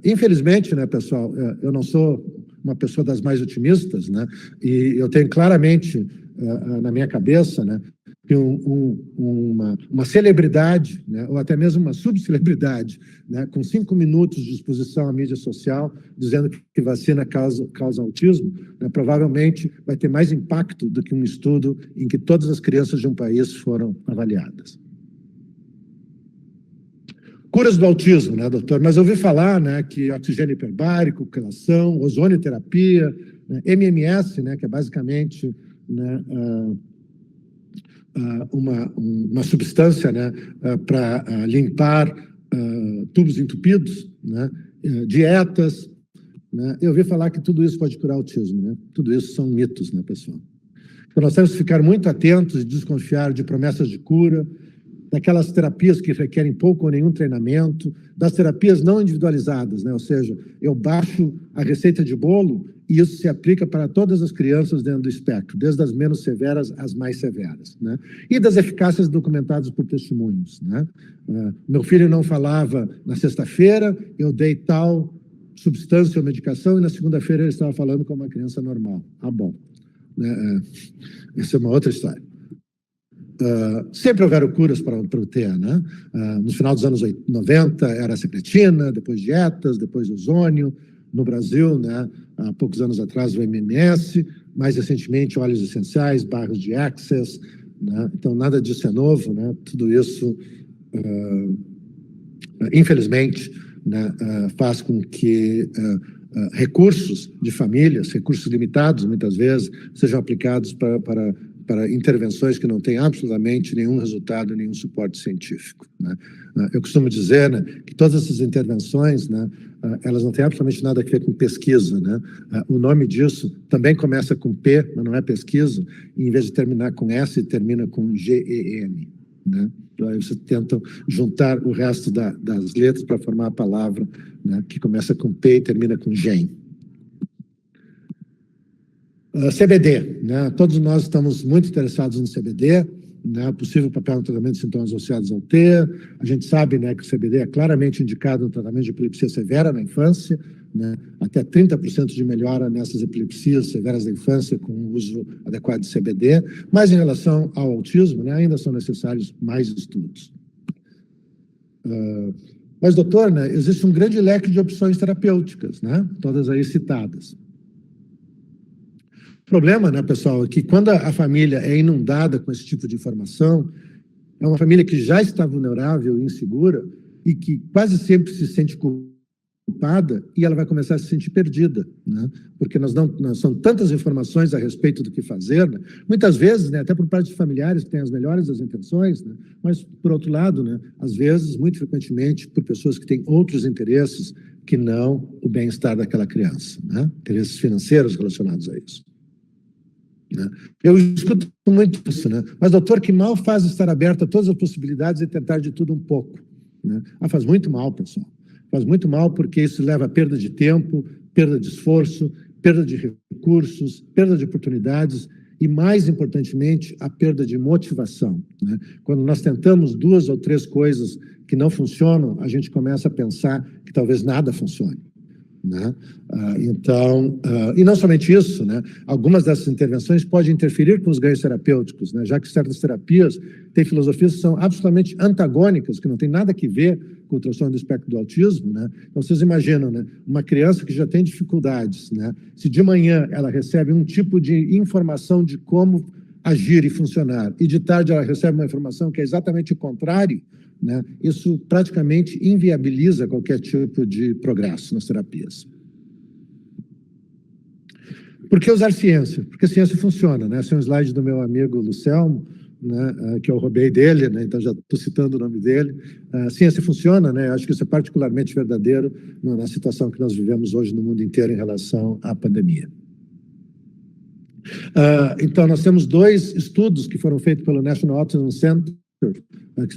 A: Infelizmente, né, pessoal, eu não sou uma pessoa das mais otimistas, né, e eu tenho claramente na minha cabeça, né, que uma celebridade, né, ou até mesmo uma subcelebridade, né, com 5 minutos de exposição à mídia social, dizendo que vacina causa autismo, né, provavelmente vai ter mais impacto do que um estudo em que todas as crianças de um país foram avaliadas. Curas do autismo, né, doutor? Mas eu ouvi falar, né, que oxigênio hiperbárico, quelação, ozonioterapia, né, MMS, né, que é basicamente, né, uma substância, né, para limpar tubos entupidos, né, dietas, né? Eu ouvi falar que tudo isso pode curar autismo, né? Tudo isso são mitos, né, pessoal? Então nós temos que ficar muito atentos e desconfiar de promessas de cura, daquelas terapias que requerem pouco ou nenhum treinamento, das terapias não individualizadas, né? Ou seja, eu baixo a receita de bolo e isso se aplica para todas as crianças dentro do espectro, desde as menos severas às mais severas, né? E das eficácias documentadas por testemunhos, né? Meu filho não falava na sexta-feira, eu dei tal substância ou medicação, e na segunda-feira ele estava falando como uma criança normal. Ah, bom. Essa é uma outra história. Sempre houveram curas para o T, né? No final dos anos 90 era a secretina, depois dietas, depois ozônio. No Brasil, né, há poucos anos atrás, o MMS, mais recentemente óleos essenciais, barras de Access, né? Então nada disso é novo, né? Tudo isso, infelizmente, né, faz com que recursos de famílias, recursos limitados, muitas vezes, sejam aplicados para intervenções que não têm absolutamente nenhum resultado, nenhum suporte científico, né? Eu costumo dizer, né, que todas essas intervenções, né, elas não têm absolutamente nada a ver com pesquisa, né? O nome disso também começa com P, mas não é pesquisa, e em vez de terminar com S, termina com GEM, né? Então, aí você tenta juntar o resto das letras para formar a palavra, né, que começa com P e termina com GEM. CBD, né? Todos nós estamos muito interessados no CBD, né? Possível papel no tratamento de sintomas associados ao T. A gente sabe, né, que o CBD é claramente indicado no tratamento de epilepsia severa na infância, né? Até 30% de melhora nessas epilepsias severas da infância com o uso adequado de CBD, mas em relação ao autismo, né, ainda são necessários mais estudos. Mas, doutor, né, existe um grande leque de opções terapêuticas, né? Todas aí citadas. O problema, né, pessoal, é que quando a família é inundada com esse tipo de informação, é uma família que já está vulnerável e insegura e que quase sempre se sente culpada, e ela vai começar a se sentir perdida, né? Porque são tantas informações a respeito do que fazer, né? Muitas vezes, né, até por parte de familiares que têm as melhores das intenções, né? Mas, por outro lado, né, às vezes, muito frequentemente, por pessoas que têm outros interesses que não o bem-estar daquela criança, né? Interesses financeiros relacionados a isso. Né? Eu escuto muito isso, né? Mas, doutor, que mal faz estar aberto a todas as possibilidades e tentar de tudo um pouco, né? Faz muito mal, pessoal. Faz muito mal porque isso leva a perda de tempo, perda de esforço, perda de recursos, perda de oportunidades e, mais importantemente, a perda de motivação, né? Quando nós tentamos 2 ou 3 coisas que não funcionam, a gente começa a pensar que talvez nada funcione, né? Então, e não somente isso, né? Algumas dessas intervenções podem interferir com os ganhos terapêuticos, né? Já que certas terapias têm filosofias que são absolutamente antagônicas, que não tem nada a ver com o transtorno do espectro do autismo, né? Então, vocês imaginam, né, uma criança que já tem dificuldades, né? Se de manhã ela recebe um tipo de informação de como agir e funcionar, e de tarde ela recebe uma informação que é exatamente o contrário, né? Isso praticamente inviabiliza qualquer tipo de progresso nas terapias. Por que usar ciência? Porque a ciência funciona, né? Esse é um slide do meu amigo Lucelmo, né, que eu roubei dele, né? Então já estou citando o nome dele. A ciência funciona, né? Acho que isso é particularmente verdadeiro na situação que nós vivemos hoje no mundo inteiro em relação à pandemia. Então, nós temos 2 estudos que foram feitos pelo National Autism Center,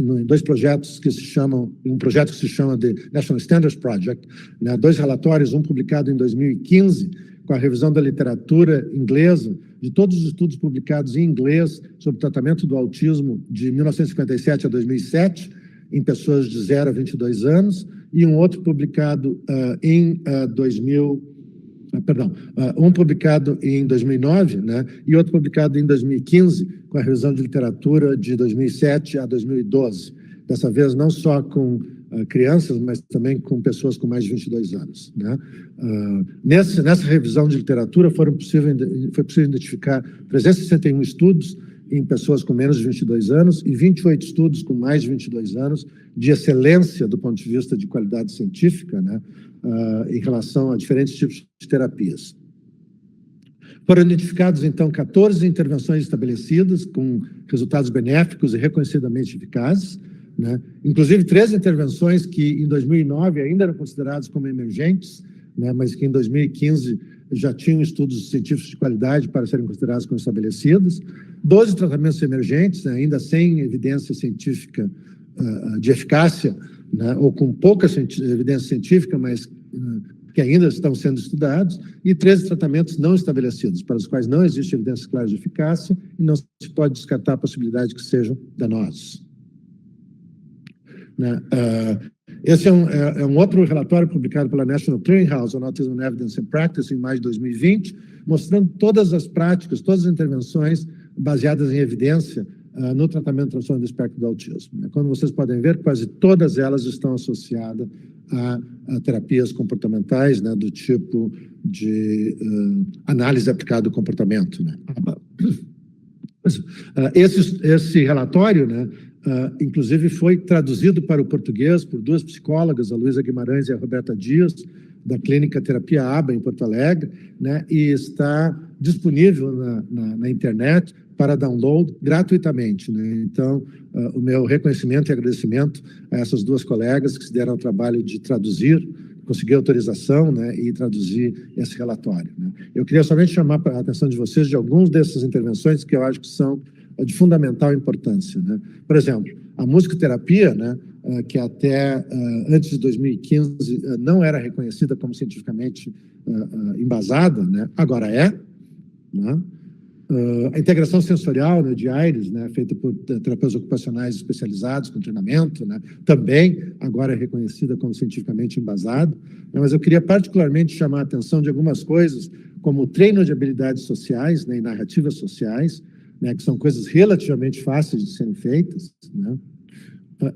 A: em 2 projetos que se chamam, um projeto que se chama de National Standards Project, né, 2 relatórios, um publicado em 2015, com a revisão da literatura inglesa, de todos os estudos publicados em inglês sobre o tratamento do autismo de 1957 a 2007, em pessoas de 0 a 22 anos, e um outro publicado um publicado em 2009, né, e outro publicado em 2015, com a revisão de literatura de 2007 a 2012. Dessa vez, não só com crianças, mas também com pessoas com mais de 22 anos. Né? Nessa revisão de literatura, foi possível identificar 361 estudos em pessoas com menos de 22 anos e 28 estudos com mais de 22 anos de excelência do ponto de vista de qualidade científica, né, em relação a diferentes tipos de terapias. Foram identificados, então, 14 intervenções estabelecidas com resultados benéficos e reconhecidamente eficazes, né? Inclusive 3 intervenções que em 2009 ainda eram consideradas como emergentes, né, mas que em 2015 já tinham estudos científicos de qualidade para serem consideradas como estabelecidas, 12 tratamentos emergentes, né, ainda sem evidência científica de eficácia, né, ou com pouca evidência científica, mas que ainda estão sendo estudados, e 13 tratamentos não estabelecidos, para os quais não existe evidência clara de eficácia e não se pode descartar a possibilidade que sejam danosos. Né? Esse é um outro relatório publicado pela National Clearinghouse on Autism Evidence and Practice em maio de 2020, mostrando todas as práticas, todas as intervenções baseadas em evidência no tratamento de transtorno do espectro do autismo. Quando vocês podem ver, quase todas elas estão associadas a terapias comportamentais, né, do tipo de análise aplicada ao comportamento. Né? Esse relatório, né, inclusive, foi traduzido para o português por duas psicólogas, a Luísa Guimarães e a Roberta Dias, da Clínica Terapia ABA, em Porto Alegre, né, e está disponível na internet para download gratuitamente. Né? Então, o meu reconhecimento e agradecimento a essas duas colegas que se deram ao trabalho de traduzir, conseguir autorização, né, e traduzir esse relatório. Né? Eu queria somente chamar a atenção de vocês de algumas dessas intervenções que eu acho que são de fundamental importância. Né? Por exemplo, a musicoterapia, né, que até antes de 2015 não era reconhecida como cientificamente embasada, né? Agora é. Né? A integração sensorial, né, de Aires, né, feita por terapeutas ocupacionais especializados com treinamento, né, também agora é reconhecida como cientificamente embasada, né, mas eu queria particularmente chamar a atenção de algumas coisas, como o treino de habilidades sociais, né, e narrativas sociais, né, que são coisas relativamente fáceis de serem feitas, né,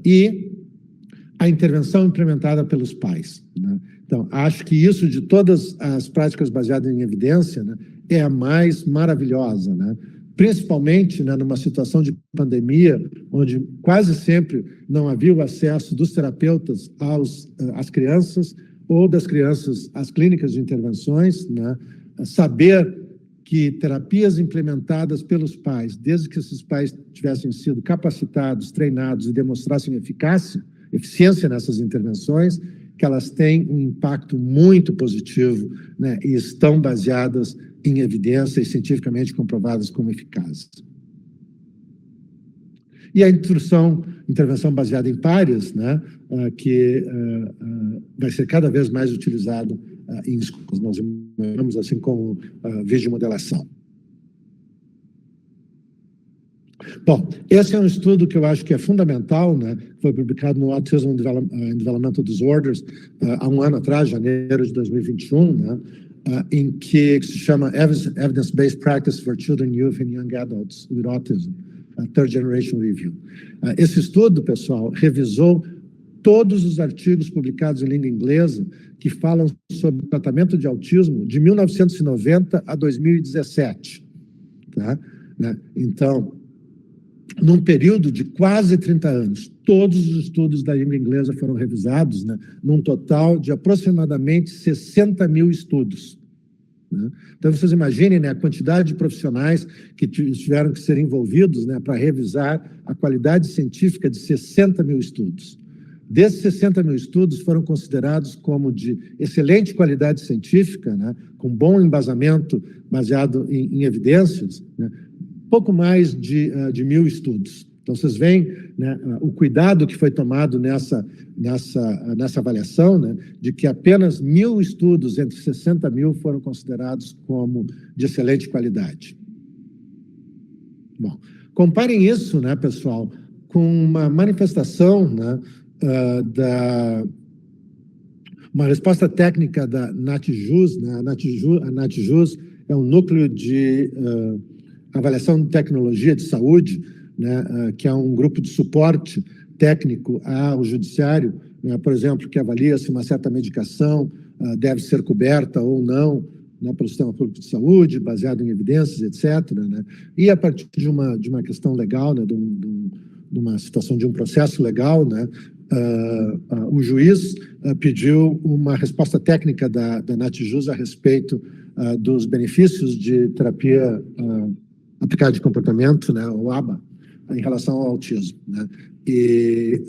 A: e a intervenção implementada pelos pais. Né. Então, acho que isso, de todas as práticas baseadas em evidência, né, é a mais maravilhosa, né? Principalmente, né, numa situação de pandemia, onde quase sempre não havia o acesso dos terapeutas às crianças ou das crianças às clínicas de intervenções, né? Saber que terapias implementadas pelos pais, desde que esses pais tivessem sido capacitados, treinados e demonstrassem eficiência nessas intervenções, que elas têm um impacto muito positivo, né, e estão baseadas em evidência e cientificamente comprovadas como eficazes. E a intervenção baseada em pares, né, que vai ser cada vez mais utilizado em escolas. Nós chamamos assim como videomodelação. Bom, esse é um estudo que eu acho que é fundamental, né? Foi publicado no Autism and Developmental Disorders há um ano atrás, janeiro de 2021, né? Em que se chama Evidence-Based Practice for Children, Youth and Young Adults with Autism, Third Generation Review. Esse estudo, pessoal, revisou todos os artigos publicados em língua inglesa que falam sobre o tratamento de autismo de 1990 a 2017. Tá? Né? Então, num período de quase 30 anos, todos os estudos da língua inglesa foram revisados, né, num total de aproximadamente 60 mil estudos. Né? Então, vocês imaginem, né, a quantidade de profissionais que tiveram que ser envolvidos, né, para revisar a qualidade científica de 60 mil estudos. Desses 60 mil estudos foram considerados como de excelente qualidade científica, né, com bom embasamento baseado em evidências, né, pouco mais de 1.000 estudos. Então, vocês veem, né, o cuidado que foi tomado nessa avaliação, né, de que apenas 1.000 estudos entre 60 mil foram considerados como de excelente qualidade. Bom, comparem isso, né, pessoal, com uma manifestação, né, uma resposta técnica da NatJus, né? A NatJus é um núcleo de avaliação de tecnologia de saúde, né, que é um grupo de suporte técnico ao judiciário, né, por exemplo, que avalia se uma certa medicação deve ser coberta ou não, né, pelo sistema público de saúde, baseado em evidências, etc. Né, e a partir de uma questão legal, né, de uma situação de um processo legal, né, o juiz pediu uma resposta técnica da NatJus a respeito dos benefícios de terapia aplicada de comportamento, né, o ABA, em relação ao autismo. Né? E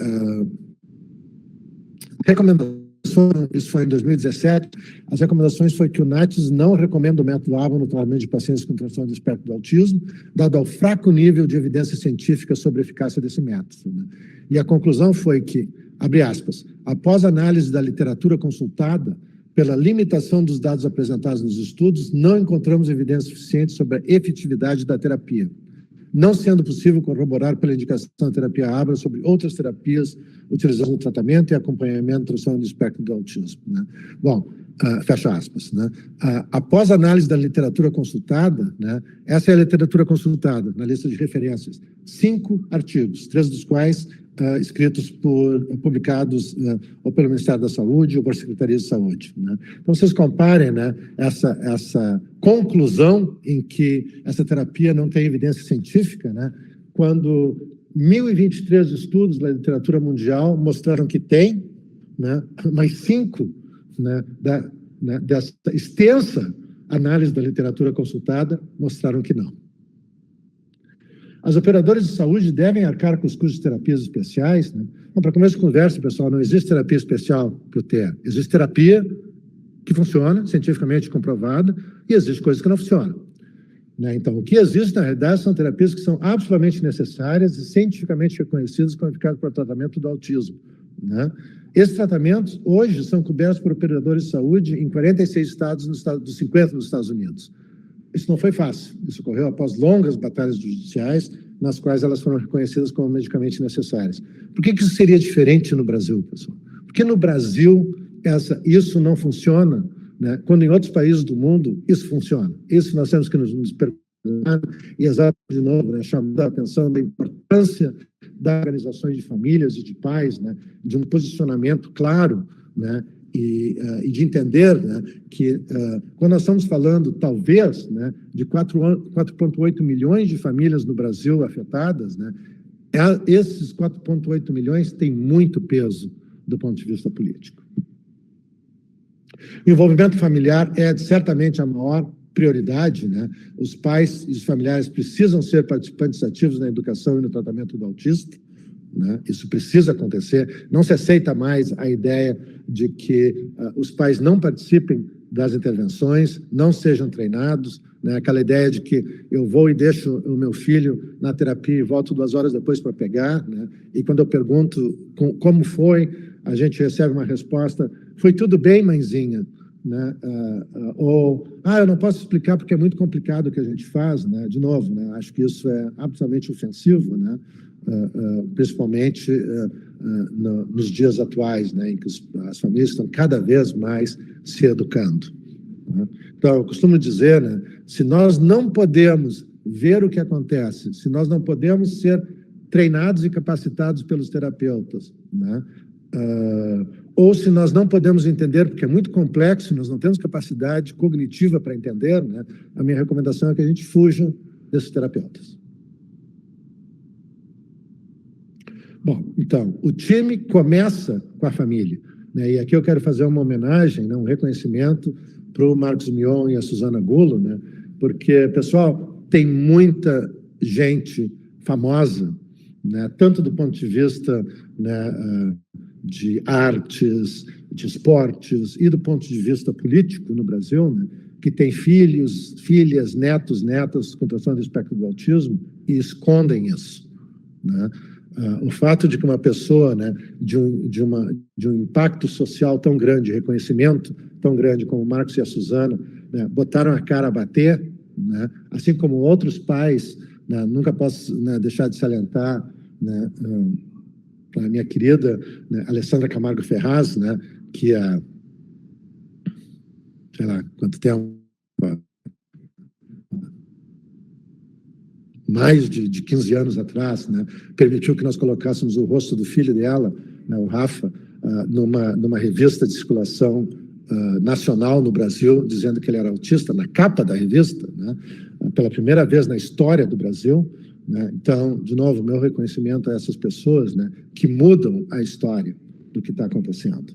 A: recomendações, isso foi em 2017, as recomendações foi que o NATS não recomenda o método ABA no tratamento de pacientes com transtorno do espectro do autismo, dado ao fraco nível de evidência científica sobre a eficácia desse método. Né? E a conclusão foi que, abre aspas, após análise da literatura consultada, pela limitação dos dados apresentados nos estudos, não encontramos evidência suficiente sobre a efetividade da terapia, não sendo possível corroborar pela indicação da terapia ABRA sobre outras terapias utilizadas no tratamento e acompanhamento do transtorno do espectro do autismo, né? Bom, fecha aspas, né? Após a análise da literatura consultada, né, essa é a literatura consultada na lista de referências, 5 artigos, 3 dos quais escritos publicados ou pelo Ministério da Saúde ou por Secretaria de Saúde, né? Então, vocês comparem, né, essa conclusão em que essa terapia não tem evidência científica, né, quando 1.023 estudos da literatura mundial mostraram que tem, né, mas 5, né, dessa extensa análise da literatura consultada mostraram que não. As operadoras de saúde devem arcar com os custos de terapias especiais, né? Bom, para começo de conversa, pessoal, não existe terapia especial para o TEA. Existe terapia que funciona, cientificamente comprovada, e existe coisas que não funcionam, né? Então, o que existe, na realidade, são terapias que são absolutamente necessárias e cientificamente reconhecidas como eficazes para o tratamento do autismo, né? Esses tratamentos, hoje, são cobertos por operadores de saúde em 46 estados, dos 50 nos Estados Unidos. Isso não foi fácil. Isso ocorreu após longas batalhas judiciais, nas quais elas foram reconhecidas como medicamente necessárias. Por que isso seria diferente no Brasil, pessoal? Porque no Brasil isso não funciona, né, quando em outros países do mundo isso funciona. Isso nós temos que nos perguntar e, exatamente, de novo, né, chamar a atenção da importância das organizações de famílias e de pais, né, de um posicionamento claro, né, e de entender, né, que quando nós estamos falando, talvez, né, de 4,8 milhões de famílias no Brasil afetadas, né, esses 4,8 milhões têm muito peso do ponto de vista político. O envolvimento familiar é certamente a maior prioridade, né? Os pais e os familiares precisam ser participantes ativos na educação e no tratamento do autista, né? Isso precisa acontecer. Não se aceita mais a ideia de que os pais não participem das intervenções, não sejam treinados, né? Aquela ideia de que eu vou e deixo o meu filho na terapia e volto 2 horas depois para pegar, né? E quando eu pergunto como foi, a gente recebe uma resposta: foi tudo bem, mãezinha, né? Ou eu não posso explicar porque é muito complicado o que a gente faz, né? De novo, né? Acho que isso é absolutamente ofensivo, né? Principalmente nos dias atuais, né, em que as famílias estão cada vez mais se educando, né? Então, eu costumo dizer, né, se nós não podemos ver o que acontece, se nós não podemos ser treinados e capacitados pelos terapeutas, né, ou se nós não podemos entender, porque é muito complexo, nós não temos capacidade cognitiva para entender, né, a minha recomendação é que a gente fuja desses terapeutas. Bom, então, o time começa com a família, né? E aqui eu quero fazer uma homenagem, né, um reconhecimento para o Marcos Mion e a Suzana Gulo, né? Porque, pessoal, tem muita gente famosa, né, tanto do ponto de vista, né, de artes, de esportes e do ponto de vista político no Brasil, né, que tem filhos, filhas, netos, netas com transtorno do espectro do autismo e escondem isso, né? O fato de que uma pessoa, né, de um impacto social tão grande, reconhecimento tão grande como o Marcos e a Suzana, né, botaram a cara a bater, né, assim como outros pais, né, nunca posso, né, deixar de salientar, né, a minha querida, né, Alessandra Camargo Ferraz, né, que há, sei lá, quanto tempo, mais de 15 anos atrás, né, permitiu que nós colocássemos o rosto do filho dela, né, o Rafa, numa revista de circulação nacional no Brasil, dizendo que ele era autista, na capa da revista, né, pela primeira vez na história do Brasil, né. Então, de novo, meu reconhecimento a essas pessoas, né, que mudam a história do que está acontecendo.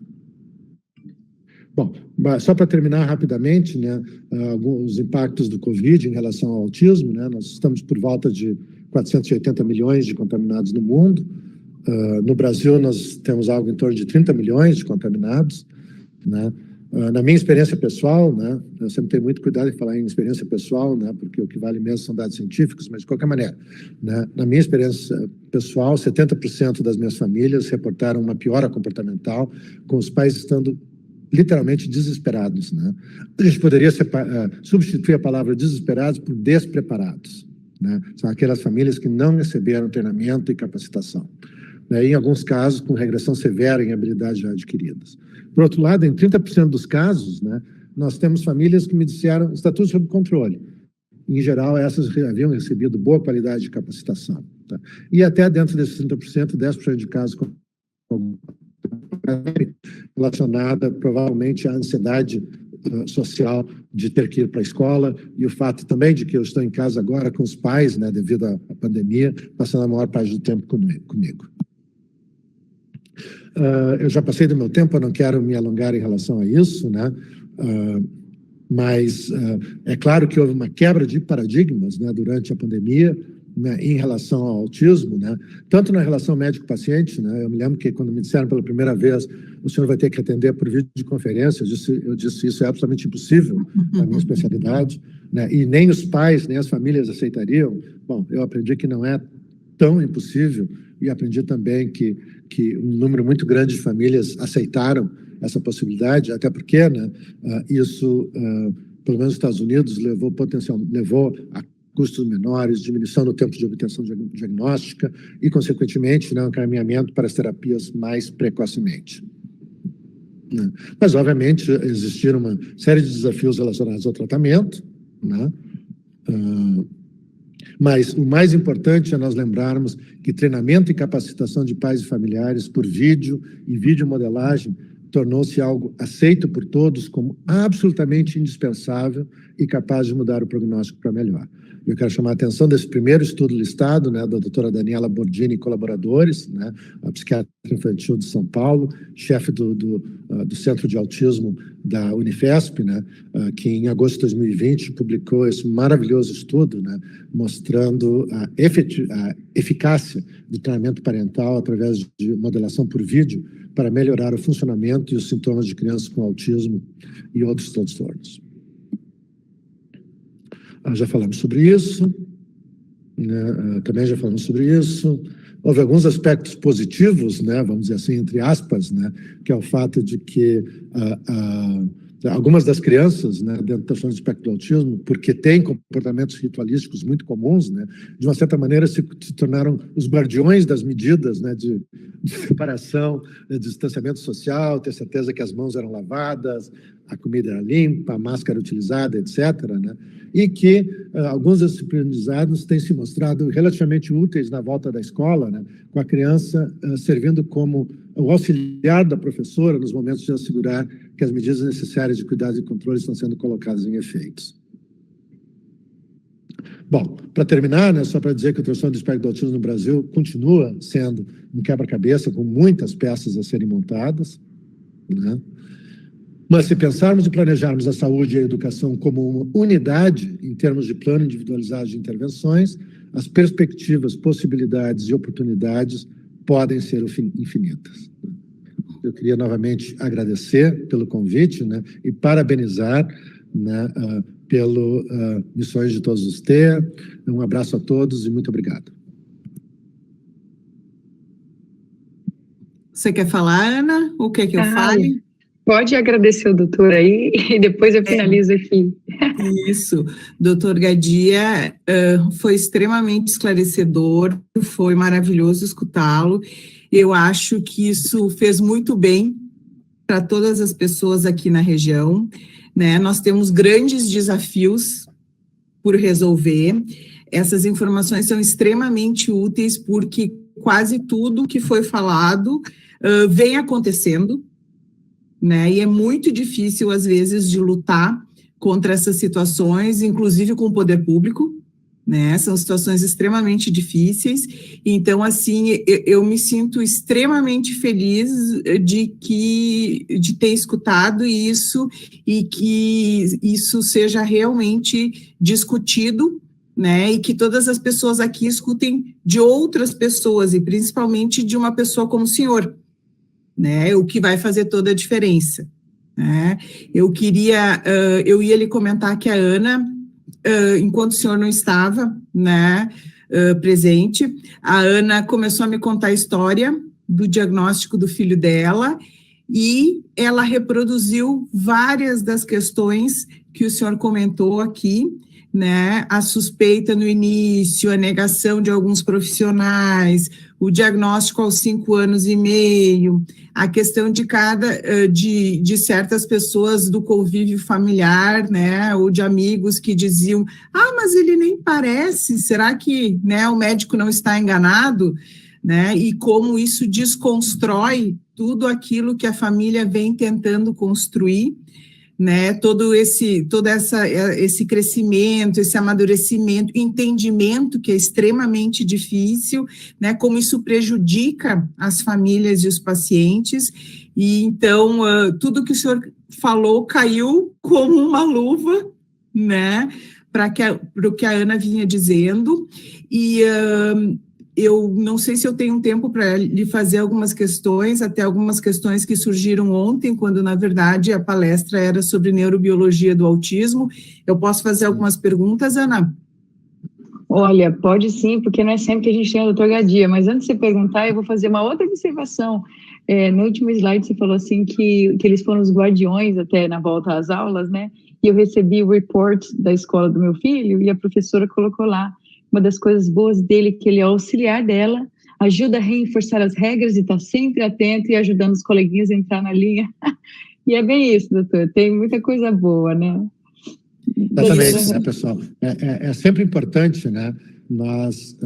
A: Bom, só para terminar rapidamente, né, alguns impactos do Covid em relação ao autismo, né, nós estamos por volta de 480 milhões de contaminados no mundo. No Brasil, nós temos algo em torno de 30 milhões de contaminados, né. Na minha experiência pessoal, né, eu sempre tenho muito cuidado em falar em experiência pessoal, né, porque o que vale mesmo são dados científicos, mas de qualquer maneira, né, na minha experiência pessoal, 70% das minhas famílias reportaram uma piora comportamental com os pais estando literalmente desesperados, né? A gente poderia substituir a palavra desesperados por despreparados, né? São aquelas famílias que não receberam treinamento e capacitação, né? Em alguns casos, com regressão severa em habilidades já adquiridas. Por outro lado, em 30% dos casos, né, nós temos famílias que me disseram está tudo sob controle. Em geral, essas haviam recebido boa qualidade de capacitação, tá? E até dentro desses 30%, 10% de casos relacionada provavelmente à ansiedade social de ter que ir para a escola e o fato também de que eu estou em casa agora com os pais, né, devido à pandemia, passando a maior parte do tempo comigo. Eu já passei do meu tempo, eu não quero me alongar em relação a isso, né? Mas é claro que houve uma quebra de paradigmas, né, durante a pandemia, né, em relação ao autismo, né, tanto na relação médico-paciente, né, eu me lembro que quando me disseram pela primeira vez o senhor vai ter que atender por videoconferência, eu disse isso é absolutamente impossível na minha especialidade, né, e nem os pais, nem as famílias aceitariam. Bom, eu aprendi que não é tão impossível e aprendi também que um número muito grande de famílias aceitaram essa possibilidade, até porque, né, isso, pelo menos nos Estados Unidos, levou a custos menores, diminuição no tempo de obtenção diagnóstica e, consequentemente, né, um encaminhamento para as terapias mais precocemente. Né? Mas, obviamente, existiram uma série de desafios relacionados ao tratamento, né? Mas o mais importante é nós lembrarmos que treinamento e capacitação de pais e familiares por vídeo e videomodelagem tornou-se algo aceito por todos como absolutamente indispensável e capaz de mudar o prognóstico para melhor. Eu quero chamar a atenção desse primeiro estudo listado, né, da doutora Daniela Bordini e colaboradores, né, a psiquiatra infantil de São Paulo, chefe do Centro de Autismo da Unifesp, né, que em agosto de 2020 publicou esse maravilhoso estudo, né, mostrando a eficácia do treinamento parental através de modelação por vídeo para melhorar o funcionamento e os sintomas de crianças com autismo e outros transtornos. Já falamos sobre isso, né? Também já falamos sobre isso. Houve alguns aspectos positivos, né? Vamos dizer assim, entre aspas, né? Que é o fato de que algumas das crianças, né, dentro do transtorno do espectro do autismo, porque têm comportamentos ritualísticos muito comuns, né, de uma certa maneira se tornaram os guardiões das medidas, né, de separação, de distanciamento social, ter certeza que as mãos eram lavadas, a comida era limpa, a máscara utilizada, etc., né, e que alguns desses aprendizados têm se mostrado relativamente úteis na volta da escola, né, com a criança servindo como o auxiliar da professora nos momentos de assegurar que as medidas necessárias de cuidado e controle estão sendo colocadas em efeitos. Bom, para terminar, né, só para dizer que o transtorno do espectro do autismo no Brasil continua sendo um quebra-cabeça com muitas peças a serem montadas, né? Mas se pensarmos e planejarmos a saúde e a educação como uma unidade em termos de plano individualizado de intervenções, as perspectivas, possibilidades e oportunidades podem ser infinitas. Eu queria novamente agradecer pelo convite, né, e parabenizar, né, pelo Missões de Todos os Ter. Um abraço a todos e muito obrigado.
C: Você quer falar, Ana? Ou quer que eu fale?
B: Pode agradecer o doutor aí e depois eu finalizo aqui.
C: Isso. Doutor Gadia, foi extremamente esclarecedor, foi maravilhoso escutá-lo. Eu acho que isso fez muito bem para todas as pessoas aqui na região, né? Nós temos grandes desafios por resolver. Essas informações são extremamente úteis porque quase tudo que foi falado vem acontecendo, né? E é muito difícil, às vezes, de lutar contra essas situações, inclusive com o poder público, né? São situações extremamente difíceis. Então, assim, eu me sinto extremamente feliz de ter escutado isso e que isso seja realmente discutido, né? E que todas as pessoas aqui escutem de outras pessoas e principalmente de uma pessoa como o senhor, né, o que vai fazer toda a diferença, né? Eu ia lhe comentar que a Ana, enquanto o senhor não estava, né, presente, a Ana começou a me contar a história do diagnóstico do filho dela e ela reproduziu várias das questões que o senhor comentou aqui, né? A suspeita no início, a negação de alguns profissionais, o diagnóstico aos 5 anos e meio, a questão de certas pessoas do convívio familiar, né? Ou de amigos que diziam, mas ele nem parece, será que, né, o médico não está enganado? Né? E como isso desconstrói tudo aquilo que a família vem tentando construir, né? Todo esse crescimento, esse amadurecimento, entendimento que é extremamente difícil, né? Como isso prejudica as famílias e os pacientes. E então tudo que o senhor falou caiu como uma luva, né? Para o que a Ana vinha dizendo. E eu não sei se eu tenho tempo para lhe fazer algumas questões, até algumas questões que surgiram ontem, quando, na verdade, a palestra era sobre neurobiologia do autismo. Eu posso fazer algumas perguntas, Ana?
B: Olha, pode sim, porque não é sempre que a gente tem o Dr. Gadia, mas antes de você perguntar, eu vou fazer uma outra observação. No último slide, você falou assim que eles foram os guardiões até na volta às aulas, né? E eu recebi o report da escola do meu filho e a professora colocou lá uma das coisas boas dele, que ele é auxiliar dela, ajuda a reforçar as regras e está sempre atento e ajudando os coleguinhas a entrar na linha. E é bem isso, doutor, tem muita coisa boa, né?
A: Exatamente, né, pessoal? É sempre importante, né, nós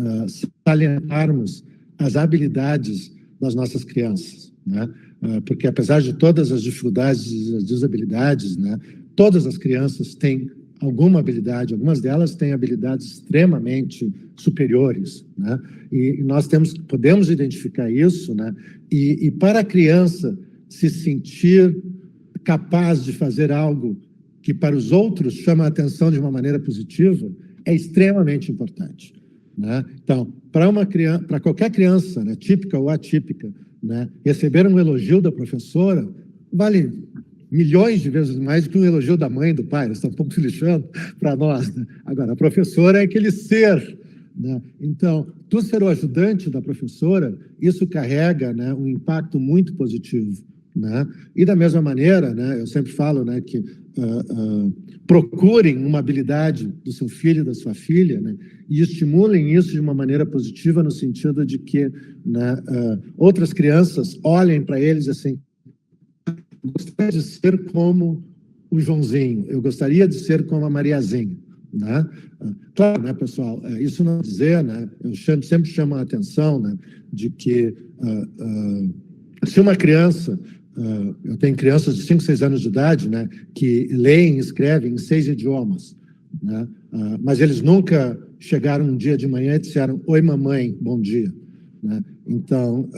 A: salientarmos as habilidades das nossas crianças, né? Porque apesar de todas as dificuldades e as desabilidades, né, todas as crianças têm alguma habilidade, algumas delas têm habilidades extremamente superiores, né? E nós podemos identificar isso, né? E para a criança se sentir capaz de fazer algo que para os outros chama a atenção de uma maneira positiva, é extremamente importante, né? Então, para qualquer criança, né, típica ou atípica, né, receber um elogio da professora vale milhões de vezes mais do que um elogio da mãe e do pai. Eles estão um pouco se lixando para nós, né? Agora, a professora é aquele ser, né? Então, tu ser o ajudante da professora, isso carrega, né, um impacto muito positivo, né? E da mesma maneira, né, eu sempre falo, né, que procurem uma habilidade do seu filho e da sua filha, né, e estimulem isso de uma maneira positiva no sentido de que, né, outras crianças olhem para eles assim: eu gostaria de ser como o Joãozinho, eu gostaria de ser como a Mariazinha, né? Claro, né, pessoal, isso não dizer, né, eu sempre chamo a atenção, né, de que se uma criança, eu tenho crianças de 5, 6 anos de idade, né, que leem e escrevem em 6 idiomas, né, mas eles nunca chegaram um dia de manhã e disseram: oi, mamãe, bom dia, né? Então,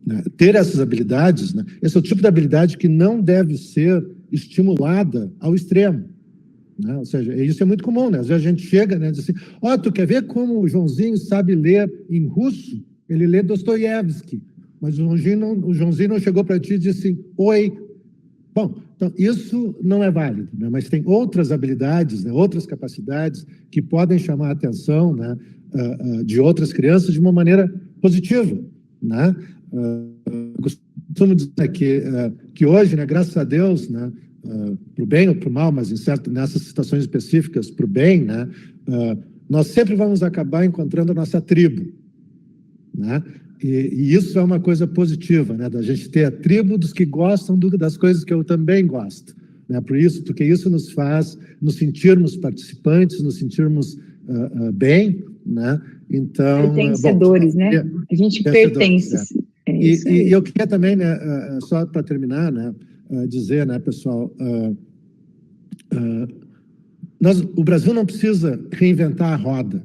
A: né, ter essas habilidades, né, esse é o tipo de habilidade que não deve ser estimulada ao extremo, né? Ou seja, isso é muito comum, né? Às vezes a gente chega, né, e diz assim: tu quer ver como o Joãozinho sabe ler em russo? Ele lê Dostoiévski, mas o Joãozinho não chegou para ti e disse: oi. Bom, então isso não é válido, né? Mas tem outras habilidades, né, outras capacidades que podem chamar a atenção, né, de outras crianças de uma maneira positiva, né? Costumo dizer que hoje, né, graças a Deus, né, para o bem ou para o mal, mas nessas situações específicas, para o bem, né, nós sempre vamos acabar encontrando a nossa tribo, né? E isso é uma coisa positiva, né, da gente ter a tribo dos que gostam das coisas que eu também gosto, né? Porque isso nos faz nos sentirmos participantes, nos sentirmos bem, né? Então,
B: pertencedores, né? A gente pertence.
A: E eu queria também, né, só para terminar, né, dizer, né, pessoal, o Brasil não precisa reinventar a roda,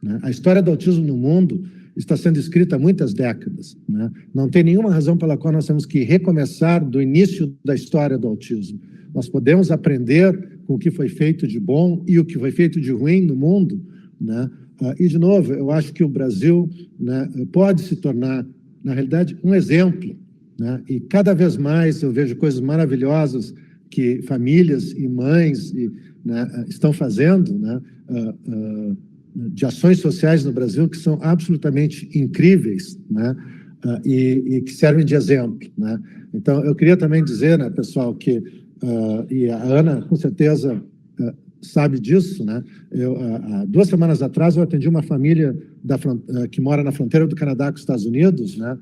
A: né? A história do autismo no mundo está sendo escrita há muitas décadas, né? Não tem nenhuma razão pela qual nós temos que recomeçar do início da história do autismo. Nós podemos aprender com o que foi feito de bom e o que foi feito de ruim no mundo, né? E, de novo, eu acho que o Brasil, né, pode se tornar, na realidade, um exemplo, né? E cada vez mais eu vejo coisas maravilhosas que famílias e mães né, estão fazendo, né, de ações sociais no Brasil que são absolutamente incríveis, né? e que servem de exemplo, né? Então, eu queria também dizer, né, pessoal, que, e a Ana, com certeza, sabe disso, né? Há 2 semanas atrás, eu atendi uma família que mora na fronteira do Canadá com os Estados Unidos, né?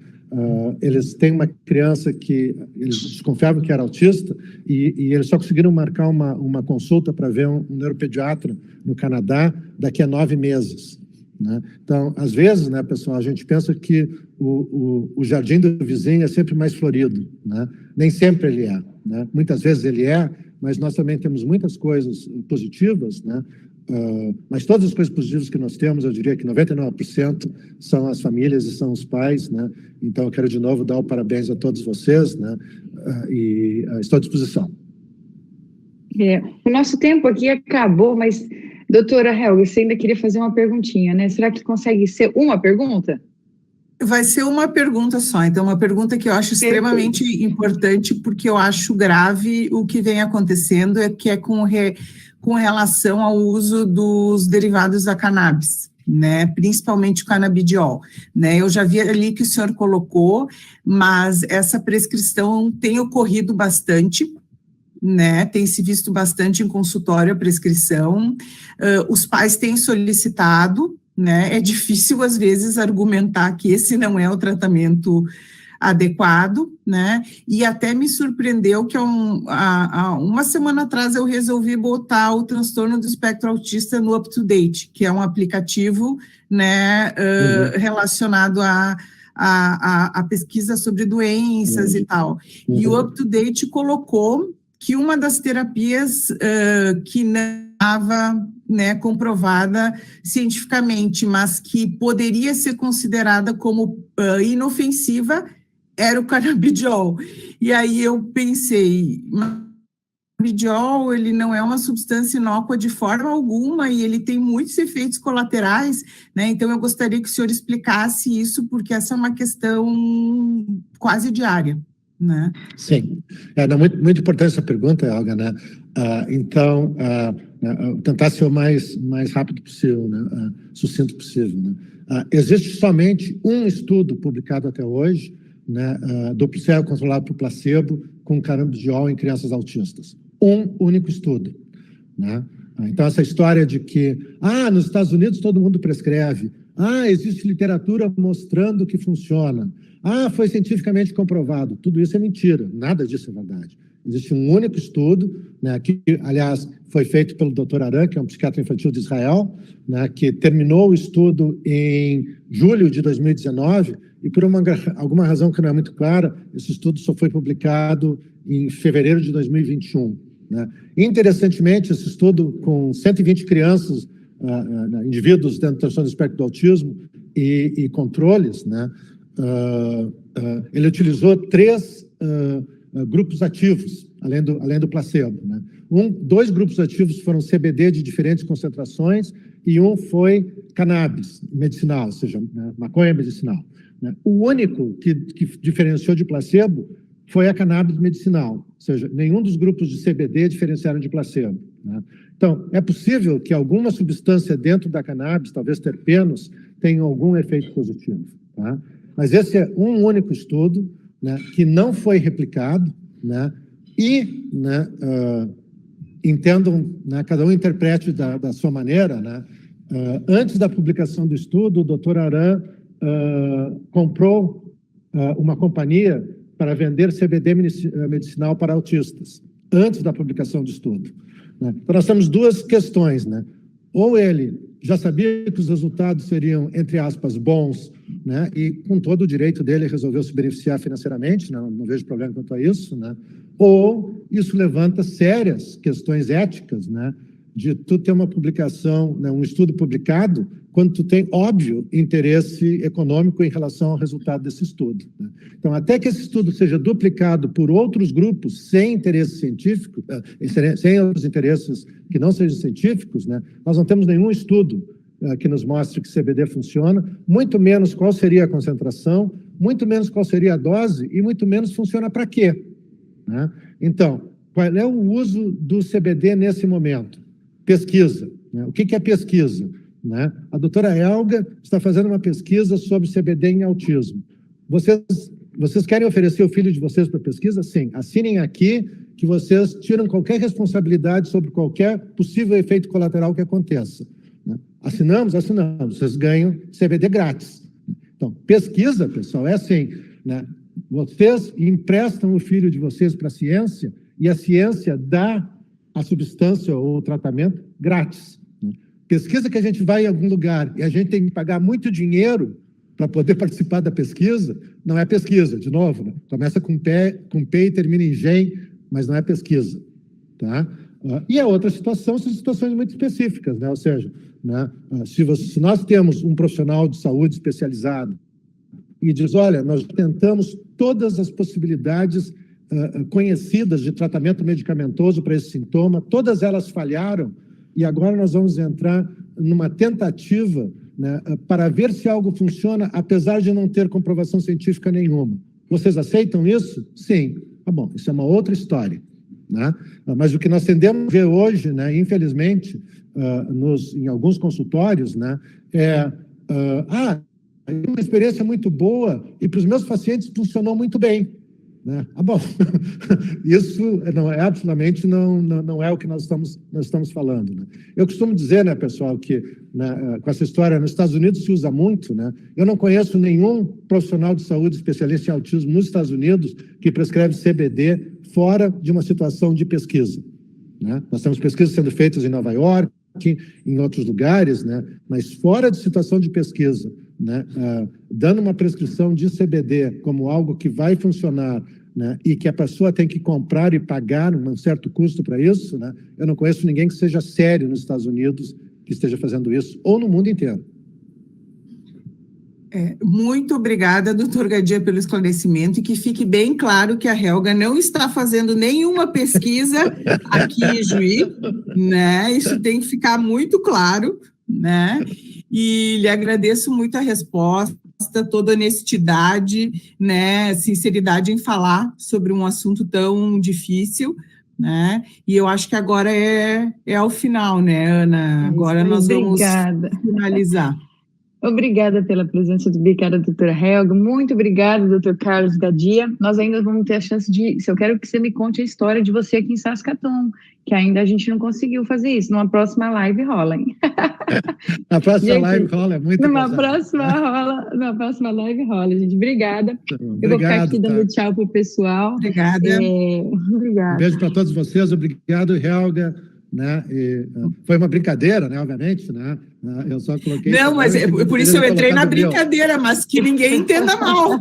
A: Eles têm uma criança que eles desconfiavam que era autista e eles só conseguiram marcar uma consulta para ver um neuropediatra no Canadá daqui a 9 meses, né? Então, às vezes, né, pessoal, a gente pensa que o jardim do vizinho é sempre mais florido, né? Nem sempre ele é, né? Muitas vezes ele é, mas nós também temos muitas coisas positivas, né? Mas todas as coisas positivas que nós temos, eu diria que 99% são as famílias e são os pais, né? Então, eu quero de novo dar o parabéns a todos vocês, né? E estou à disposição.
B: O nosso tempo aqui acabou, mas, doutora Helga, você ainda queria fazer uma perguntinha, né? Será que consegue ser uma pergunta?
C: Vai ser uma pergunta só, então uma pergunta que eu acho extremamente importante, porque eu acho grave o que vem acontecendo, que é com relação ao uso dos derivados da cannabis, né, principalmente o canabidiol, né? Eu já vi ali que o senhor colocou, mas essa prescrição tem ocorrido bastante, né, tem se visto bastante em consultório a prescrição, os pais têm solicitado, né, é difícil às vezes argumentar que esse não é o tratamento adequado, né, e até me surpreendeu que há uma semana atrás eu resolvi botar o transtorno do espectro autista no UpToDate, que é um aplicativo, né, relacionado a pesquisa sobre doenças e tal, e o UpToDate colocou que uma das terapias que não estava, né, comprovada cientificamente, mas que poderia ser considerada como inofensiva, era o canabidiol. E aí eu pensei, o canabidiol, ele não é uma substância inócua de forma alguma e ele tem muitos efeitos colaterais, né? Então eu gostaria que o senhor explicasse isso, porque essa é uma questão quase diária, né?
A: Sim, não, muito importante essa pergunta, Helga, né? Então, tentar ser o mais rápido possível, né? Sucinto possível, né? Existe somente um estudo publicado até hoje, né, duplo cego controlado por placebo com canabidiol em crianças autistas. Um único estudo, né? Então, essa história de que, nos Estados Unidos todo mundo prescreve, existe literatura mostrando que funciona, foi cientificamente comprovado, tudo isso é mentira, nada disso é verdade. Existe um único estudo, né, que, aliás, foi feito pelo Dr. Aran, que é um psiquiatra infantil de Israel, né, que terminou o estudo em julho de 2019, e por alguma razão que não é muito clara, esse estudo só foi publicado em fevereiro de 2021. Né? Interessantemente, esse estudo com 120 crianças, indivíduos dentro do transtorno do espectro do autismo e controles, né, ele utilizou 3 grupos ativos, além do placebo, né? 2 grupos ativos foram CBD de diferentes concentrações e um foi cannabis medicinal, ou seja, né, maconha medicinal, né? O único que diferenciou de placebo foi a cannabis medicinal, ou seja, nenhum dos grupos de CBD diferenciaram de placebo, né? Então, é possível que alguma substância dentro da cannabis, talvez terpenos, tenha algum efeito positivo, tá? Mas esse é um único estudo, né, que não foi replicado, né, e, né, entendam, né, cada um interprete da sua maneira, né, antes da publicação do estudo, o Dr. Aran comprou uma companhia para vender CBD medicinal para autistas, antes da publicação do estudo, né? Então, nós temos 2 questões, né? Ou ele já sabia que os resultados seriam, entre aspas, bons, né? E com todo o direito dele resolveu se beneficiar financeiramente, né? Não vejo problema quanto a isso, né? Ou isso levanta sérias questões éticas, né? De tu ter uma publicação, né, um estudo publicado, quando tu tem óbvio interesse econômico em relação ao resultado desse estudo, né? Então, até que esse estudo seja duplicado por outros grupos sem interesse científico, sem outros interesses que não sejam científicos, né, nós não temos nenhum estudo que nos mostre que CBD funciona, muito menos qual seria a concentração, muito menos qual seria a dose e muito menos funciona para quê, né? Então, qual é o uso do CBD nesse momento? Pesquisa, né? O que é pesquisa, né? A doutora Helga está fazendo uma pesquisa sobre CBD em autismo. vocês querem oferecer o filho de vocês para pesquisa? Sim. Assinem aqui que vocês tiram qualquer responsabilidade sobre qualquer possível efeito colateral que aconteça. Né? Assinamos? Assinamos. Vocês ganham CBD grátis. Então, pesquisa, pessoal, é assim, né? Vocês emprestam o filho de vocês para a ciência e a ciência dá a substância ou o tratamento grátis. Né? Pesquisa que a gente vai em algum lugar e a gente tem que pagar muito dinheiro para poder participar da pesquisa, não é pesquisa, de novo, né? Começa com P e termina em GEM, mas não é pesquisa. Tá? E a outra situação são situações muito específicas, né? Ou seja, né, se nós temos um profissional de saúde especializado e diz, olha, nós tentamos todas as possibilidades conhecidas de tratamento medicamentoso para esse sintoma, todas elas falharam, e agora nós vamos entrar numa tentativa, né, para ver se algo funciona, apesar de não ter comprovação científica nenhuma. Vocês aceitam isso? Sim. Tá bom, isso é uma outra história. Né? Mas o que nós tendemos a ver hoje, né, infelizmente, em alguns consultórios, né, uma experiência muito boa e para os meus pacientes funcionou muito bem. Né? Bom, isso não é absolutamente não é o que nós estamos falando. Né? Eu costumo dizer, né, pessoal, que né, com essa história, nos Estados Unidos se usa muito, né? Eu não conheço nenhum profissional de saúde especialista em autismo nos Estados Unidos que prescreve CBD fora de uma situação de pesquisa. Né? Nós temos pesquisas sendo feitas em Nova York, em outros lugares, né? Mas fora de situação de pesquisa, né? Dando uma prescrição de CBD como algo que vai funcionar, né? E que a pessoa tem que comprar e pagar um certo custo para isso, né? Eu não conheço ninguém que seja sério nos Estados Unidos que esteja fazendo isso, ou no mundo inteiro.
C: Muito obrigada, doutor Gadia, pelo esclarecimento, e que fique bem claro que a Helga não está fazendo nenhuma pesquisa aqui em Juí, né? Isso tem que ficar muito claro, né? E lhe agradeço muito a resposta, toda a honestidade, né? Sinceridade em falar sobre um assunto tão difícil, né? E eu acho que agora é ao final, né, Ana? Agora nós vamos finalizar.
B: Obrigada pela presença, obrigada, doutora Helga, muito obrigada, doutor Carlos Gadia. Nós ainda vamos ter a chance se eu quero que você me conte a história de você aqui em Saskatoon, que ainda a gente não conseguiu fazer isso. Numa próxima live rola, hein?
A: Na próxima live rola, é muito
B: numa próxima live rola, gente. Obrigada.
A: Obrigado,
B: eu vou ficar aqui dando tchau para o pessoal.
C: Obrigada.
B: Obrigada.
A: Um beijo para todos vocês, obrigado, Helga. Né? Foi uma brincadeira, né? Obviamente, né? Eu só coloquei...
C: Não, mas por isso eu entrei na brincadeira, mas que ninguém entenda mal.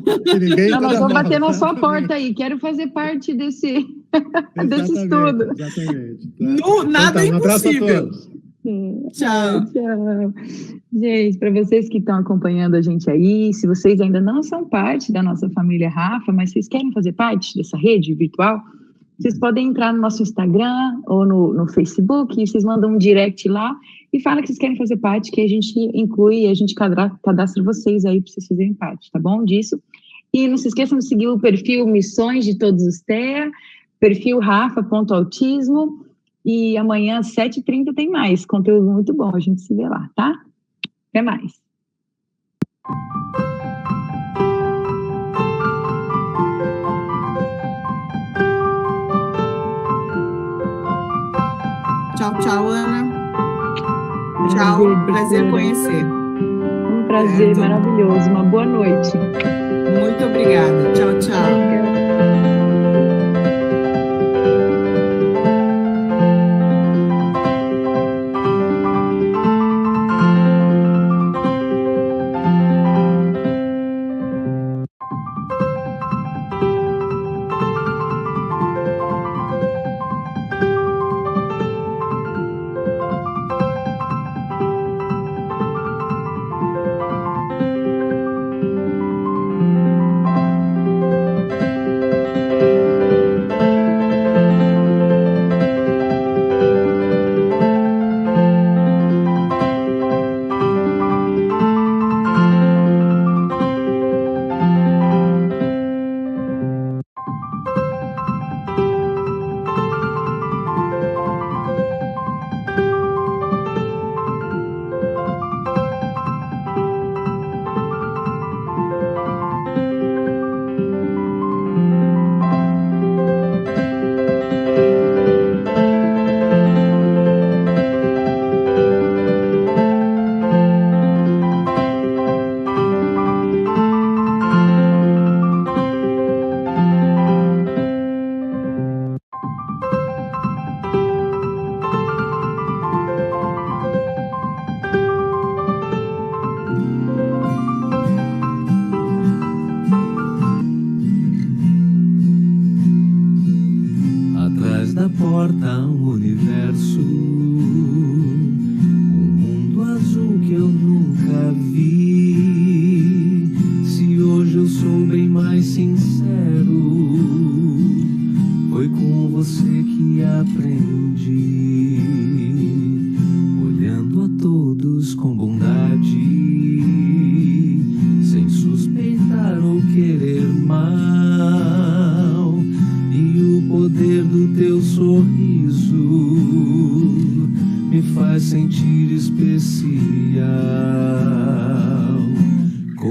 B: Nós vamos bater na sua porta aí, quero fazer parte desse estudo.
A: Exatamente.
C: Nada é impossível.
B: Tchau. Gente, para vocês que estão acompanhando a gente aí, se vocês ainda não são parte da nossa família Rafa, mas vocês querem fazer parte dessa rede virtual, vocês podem entrar no nosso Instagram ou no Facebook, e vocês mandam um direct lá e falam que vocês querem fazer parte, que a gente inclui, a gente cadastra vocês aí para vocês fazerem parte, tá bom? Disso. E não se esqueçam de seguir o perfil Missões de Todos os TEA, perfil rafa.autismo, e amanhã às 7h30 tem mais, conteúdo muito bom, a gente se vê lá, tá? Até mais.
C: Tchau, Ana. Tchau, prazer conhecer.
B: Um prazer maravilhoso, uma boa noite.
C: Muito obrigada. Tchau.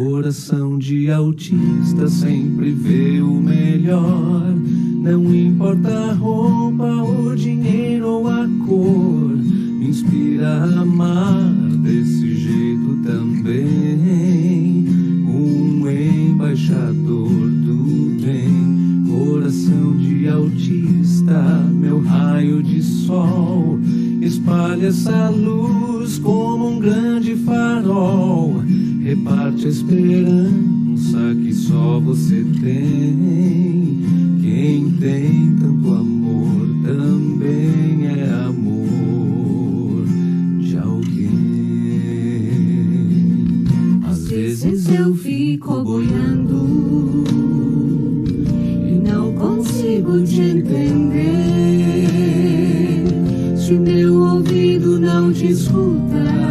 E: Coração de autista sempre vê o melhor. Não importa a roupa, o dinheiro ou a cor, me inspira a amar desse jeito também. Um embaixador do bem. Coração de autista, meu raio de sol, espalha essa luz como um grande farol. Reparte a esperança que só você tem. Quem tem tanto amor também é amor de alguém. Às vezes eu fico boiando e não consigo te entender. Se o meu ouvido não te escuta,